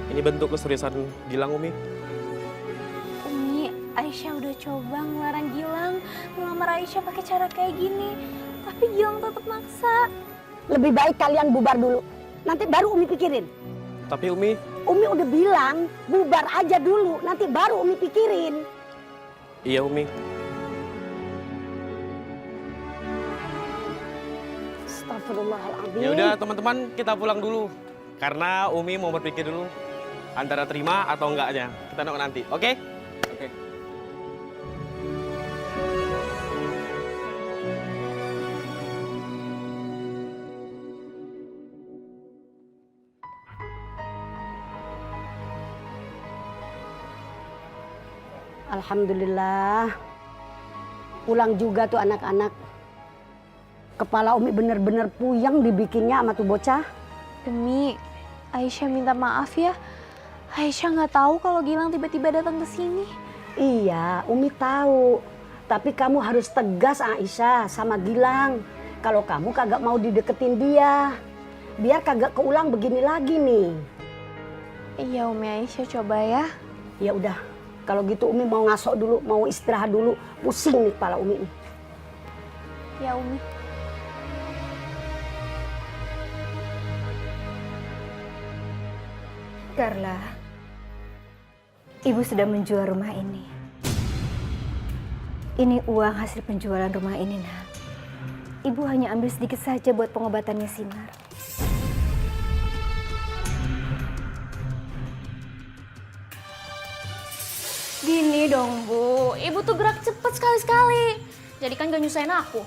Ini bentuk keseriusan Gilang Umi. Umi, Aisyah udah coba ngelarang Gilang ngelamar Aisyah pakai cara kayak gini, tapi Gilang tetap maksa. Lebih baik kalian bubar dulu. Nanti baru Umi pikirin. Tapi Umi udah bilang bubar aja dulu, nanti baru Umi pikirin. Iya Umi. Astagfirullahaladzim. Ya udah teman-teman, kita pulang dulu. Karena Umi mau berpikir dulu antara terima atau enggaknya. Kita nongol nanti, oke? Oke. Alhamdulillah. Pulang juga tuh anak-anak. Kepala Umi bener-bener puyeng dibikinnya sama tuh bocah. Demi, Aisyah minta maaf ya. Aisyah nggak tahu kalau Gilang tiba-tiba datang ke sini. Iya, Umi tahu. Tapi kamu harus tegas Aisyah sama Gilang. Kalau kamu kagak mau dideketin dia, biar kagak keulang begini lagi nih. Iya Umi, Aisyah coba ya. Ya udah, kalau gitu Umi mau ngasok dulu, mau istirahat dulu. Pusing nih kepala Umi nih. Ya Umi. Carla, Ibu sudah menjual rumah ini. Ini uang hasil penjualan rumah ini, Nak. Ibu hanya ambil sedikit saja buat pengobatannya Sinar. Gini dong Bu, Ibu tuh gerak cepet sekali-sekali. Jadi kan gak nyusahin aku.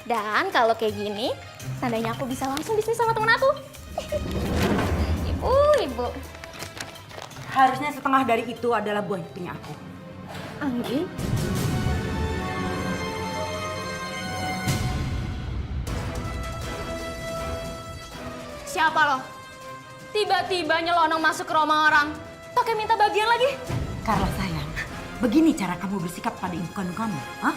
Dan kalau kayak gini, tandanya aku bisa langsung bisnis sama temen aku. Ibu. Harusnya setengah dari itu adalah buah hatinya aku. Anggi? Siapa lo? Tiba-tiba nyelonong masuk ke rumah orang, pakai minta bagian lagi? Carla sayang, begini cara kamu bersikap pada ibu kandung kamu, hah?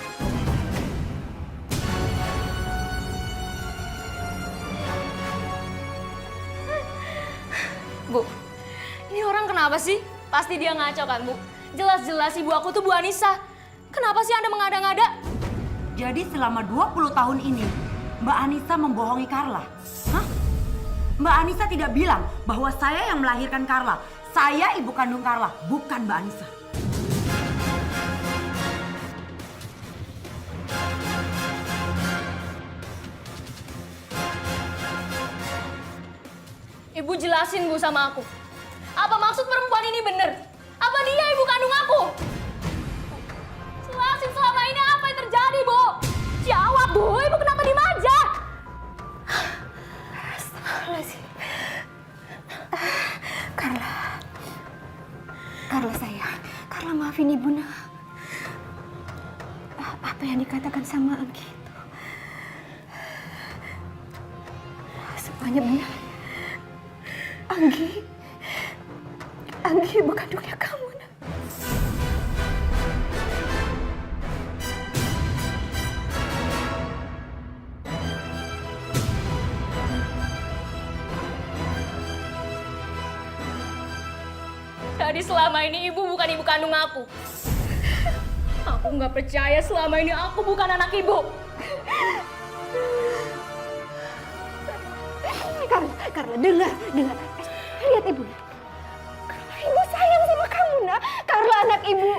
Bu, ini orang kenapa sih? Pasti dia ngaco kan, Bu? Jelas-jelas ibu aku tuh Bu Anissa. Kenapa sih Anda mengada-ngada? Jadi selama 20 tahun ini, Mbak Anissa membohongi Carla. Hah? Mbak Anissa tidak bilang bahwa saya yang melahirkan Carla. Saya ibu kandung Carla, bukan Mbak Anissa. Ibu jelasin Bu sama aku. Apa maksud perempuan ini bener? Apa dia ibu kandung aku? Jelasin selama ini apa yang terjadi, Bu? Jawab, Bu. Ibu kenapa diem aja? Astagfirullahaladzim. Carla sayang. Carla maafin Ibu, Nak. Apa yang dikatakan sama Anggi itu semuanya benar. Anggi bukan kandungnya kamu, Nak. Jadi selama ini Ibu bukan ibu kandung aku. Aku nggak percaya selama ini aku bukan anak Ibu. Carla, dengar. Lihat Ibu. Carla, Ibu sayang sama kamu, Nak. Carla anak Ibu.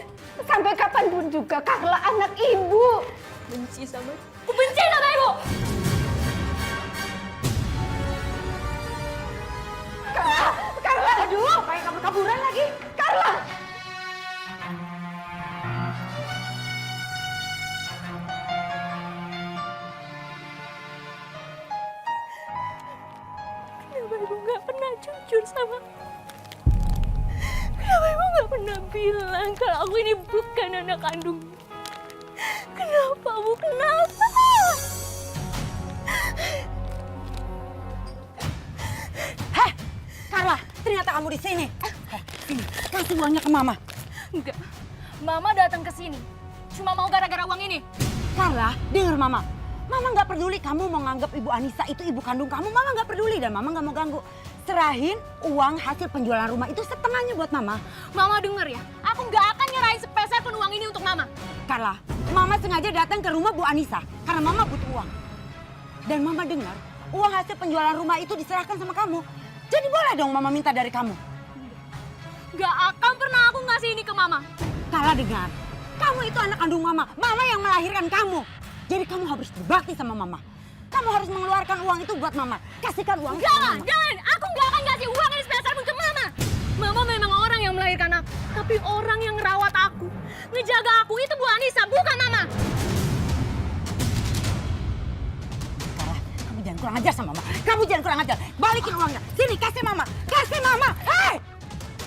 Sampai kapanpun juga Carla anak Ibu. Benci sama Ibu. Aku benci sama Ibu. Carla, aduh, apa yang kabur-kaburan lagi? Carla! Kenapa Ibu nggak pernah jujur sama aku? Kenapa Ibu nggak pernah bilang kalau aku ini bukan anak kandung? Kenapa Bu? Kenapa? Heh, Carla, ternyata kamu di sini. Sini, kasih uangnya ke Mama. Enggak, Mama datang ke sini cuma mau gara-gara uang ini. Carla, dengar Mama. Mama nggak peduli kamu mau nganggap Ibu Anissa itu ibu kandung kamu. Mama nggak peduli dan Mama nggak mau ganggu. Serahin uang hasil penjualan rumah itu setengahnya buat Mama. Mama denger ya, aku nggak akan nyerahin sepeser pun uang ini untuk Mama. Carla, Mama sengaja datang ke rumah Bu Anissa karena Mama butuh uang. Dan Mama dengar uang hasil penjualan rumah itu diserahkan sama kamu. Jadi boleh dong Mama minta dari kamu. Gak akan pernah aku ngasih ini ke Mama. Carla dengar, kamu itu anak kandung Mama. Mama yang melahirkan kamu. Jadi kamu harus berbakti sama Mama. Kamu harus mengeluarkan uang itu buat Mama. Kasihkan uang Jangan, jangan. Aku gak akan kasih uang ini sepeser pun ke Mama. Mama memang orang yang melahirkan aku. Tapi orang yang ngerawat aku, ngejaga aku itu Bu Anissa, bukan Mama. Kamu jangan kurang ajar sama Mama. Kamu jangan kurang ajar. Balikin uangnya. Sini, kasih Mama. Kasih Mama. Hei!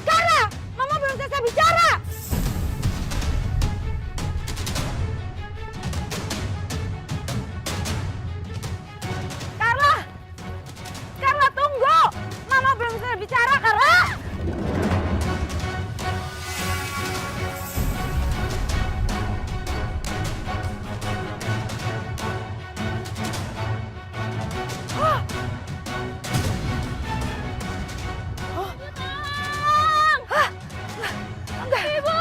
Carla! Mama belum selesai bicara. Carla! Carla, tunggu! Mama belum selesai bicara, Carla! Ibu!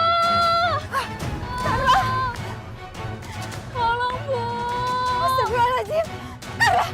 Carla! Tolong, Bu! Astagfirullahaladzim! Carla!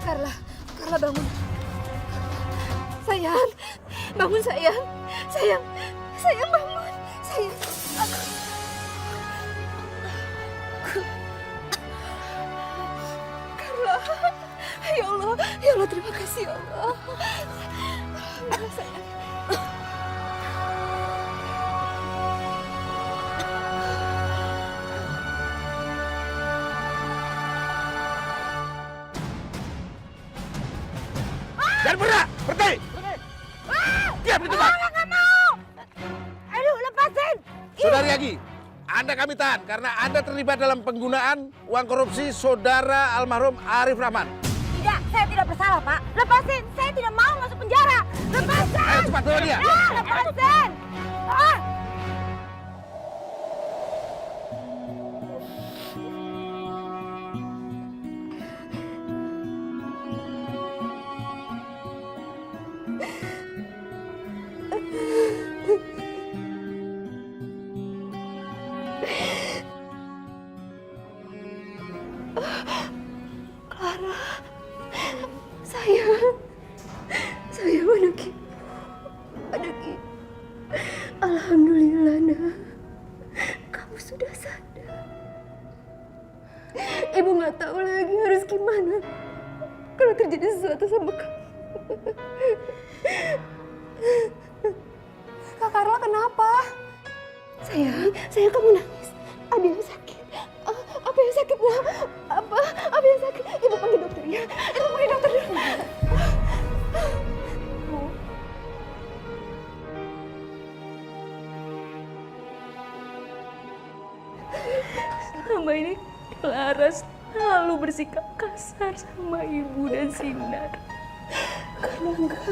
Carla! Carla bangun. Sayang, bangun sayang. Sayang bangun. Sayang. Carla. Ya Allah terima kasih ya Allah. Alhamdulillah sayang. Jangan bergerak, berhenti! Diam di tempat! Nggak mau! Aduh, lepasin! Saudari Agi, Anda kami tahan karena Anda terlibat dalam penggunaan uang korupsi saudara almarhum Arif Rahman. Tidak, saya tidak bersalah, Pak. Lepasin, saya tidak mau masuk penjara. Lepasin! Ayo cepat bawa dia! Lepasin! Ah! Clara, sayang anak ibu. Alhamdulillah nak, kamu sudah sadar. Ibu nggak tahu lagi harus gimana kalau terjadi sesuatu sama kamu. Kak Carla kenapa? Sayang kamu nangis. Ada yang sakit. Apa yang sakit nak? Apa yang sakit? Ibu panggil dokter ya. Ibu panggil dokter dulu. Selama ini Clara selalu bersikap kasar sama Ibu dan Sinar. Karena enggak.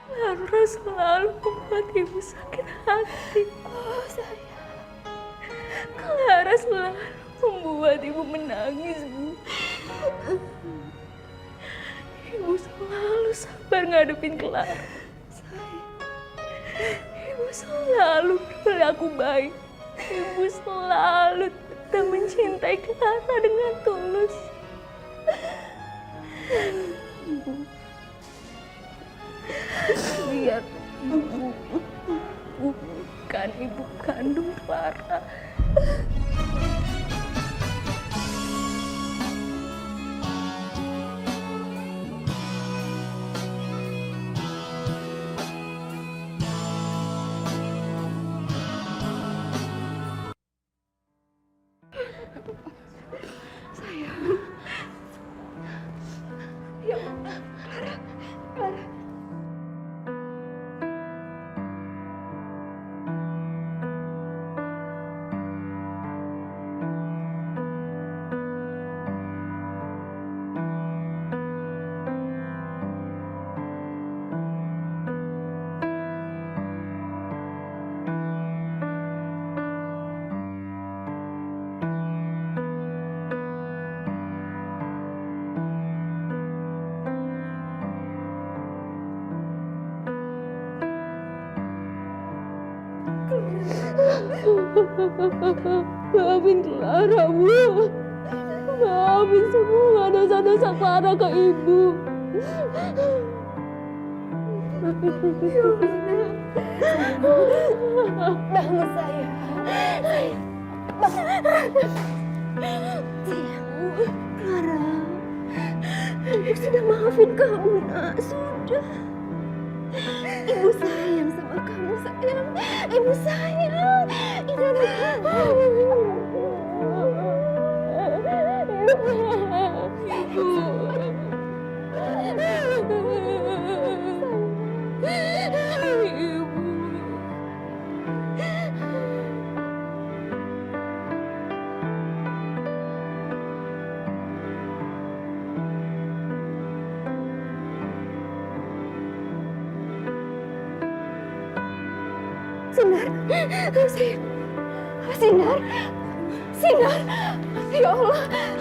Clara selalu membuat Ibu sakit hati. Oh sayang. Clara selalu membuat Ibu menangis, Bu. Ibu selalu sabar ngadepin Clara. Ibu selalu berlaku baik. Ibu selalu tetap mencintai Clara dengan tulus. Biar Ibu bukan ibu kandung Clara. Clara. Clara. Maafin Clara, Bu. Maafin semua dosa-dosa Clara ke Ibu. Bangun sayang. Bangun. Clara, Ibu sudah maafin kamu, nak. Sudah. Ibu sayang sama kamu, sayang. Ibu sayang. Sinar, sayang. Sinar, Sinar. Ya Allah,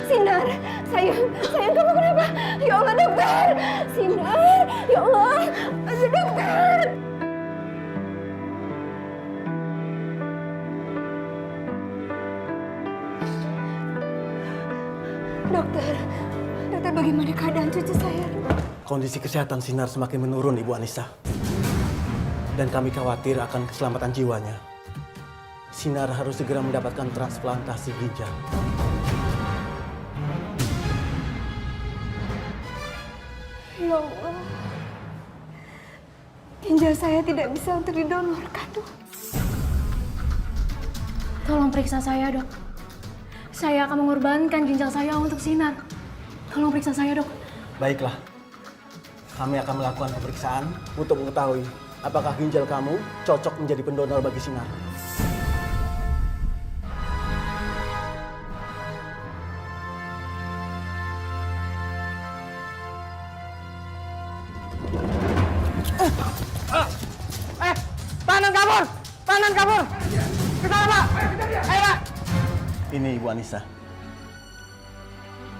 Sinar. Sayang, kamu kenapa? Ya Allah, dokter. Sinar, ya Allah, dokter. Dokter, bagaimana keadaan cucu saya? Kondisi kesehatan Sinar semakin menurun, Ibu Anissa. Dan kami khawatir akan keselamatan jiwanya. Sinar harus segera mendapatkan transplantasi ginjal. Ya Allah, ginjal saya tidak bisa untuk didonorkan, Dok. Tolong periksa saya, Dok. Saya akan mengorbankan ginjal saya untuk Sinar. Tolong periksa saya, Dok. Baiklah. Kami akan melakukan pemeriksaan untuk mengetahui apakah ginjal kamu cocok menjadi pendonor bagi Sinar. Tahanan kabur! Kesana, Pak! Ayo, Pak! Ini Ibu Anissa.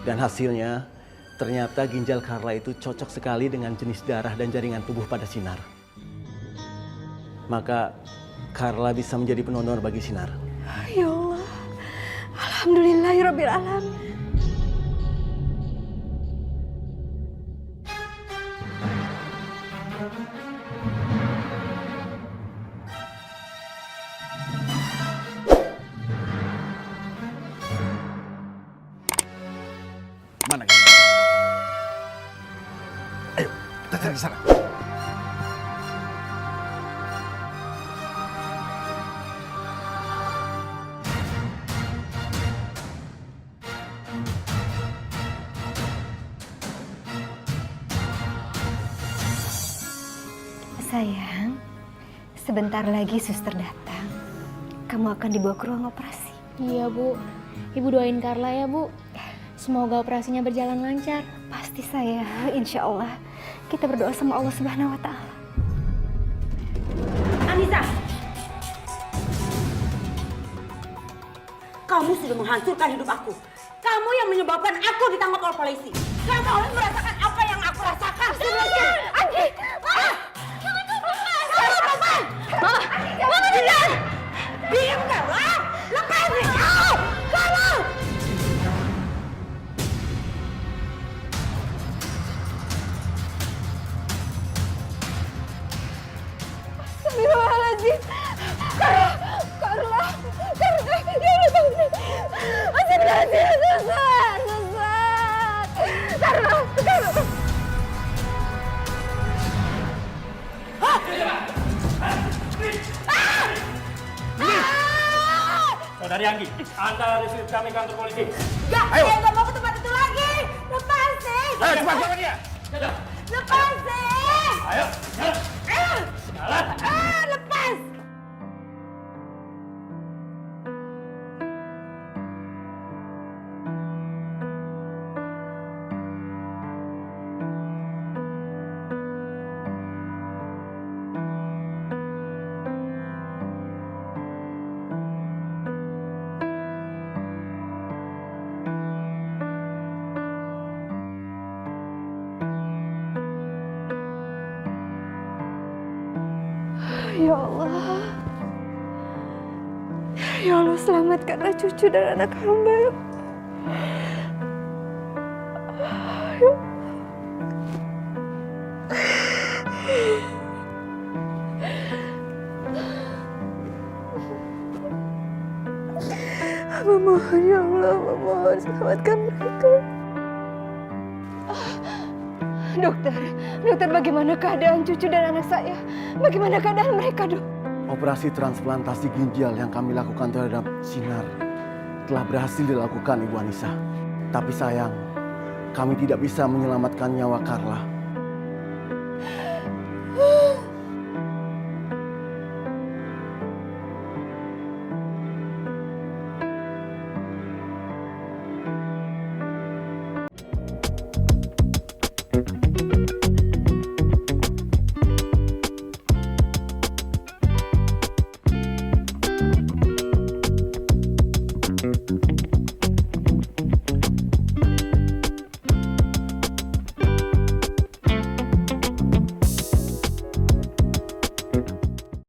Dan hasilnya, ternyata ginjal Carla itu cocok sekali dengan jenis darah dan jaringan tubuh pada Sinar. Maka Carla bisa menjadi pendonor bagi Sinar. Ya Allah, alhamdulillahirabbil alamin. Mana ini? Ayo, kita cari di sana. Sayang, sebentar lagi suster datang. Kamu akan dibawa ke ruang operasi. Iya, Bu. Ibu doain Carla ya, Bu. Semoga operasinya berjalan lancar. Pasti sayang, insya Allah. Kita berdoa sama Allah Subhanahu wa Ta'ala. Anissa! Kamu sudah menghancurkan hidup aku. Kamu yang menyebabkan aku ditangkap oleh polisi. Kamu harus merasakan apa yang aku rasakan. Anji! Jangan Mama! Mama tidak! Diam Carla! Lepas nih! Carla! Astagfirullahaladzim. Carla, ya Allah, bangun. Astagfirullahaladzim, sesat. Carla. Saudari Anggi, Anda resit kami kantor polisi. Saya nggak mau ke tempat itu lagi. Lepasin. Ayo cepat bawa dia. Lepasin! Ayo, jalan. Lepas! Ya Allah. Ya Allah, selamatkanlah cucu dan anak hamba. Ya. Hamba mohon ya Allah, hamba mohon selamatkan mereka. Dokter, bagaimana keadaan cucu dan anak saya? Bagaimana keadaan mereka, Dok? Operasi transplantasi ginjal yang kami lakukan terhadap Sinar telah berhasil dilakukan, Ibu Anissa. Tapi sayang, kami tidak bisa menyelamatkan nyawa Carla.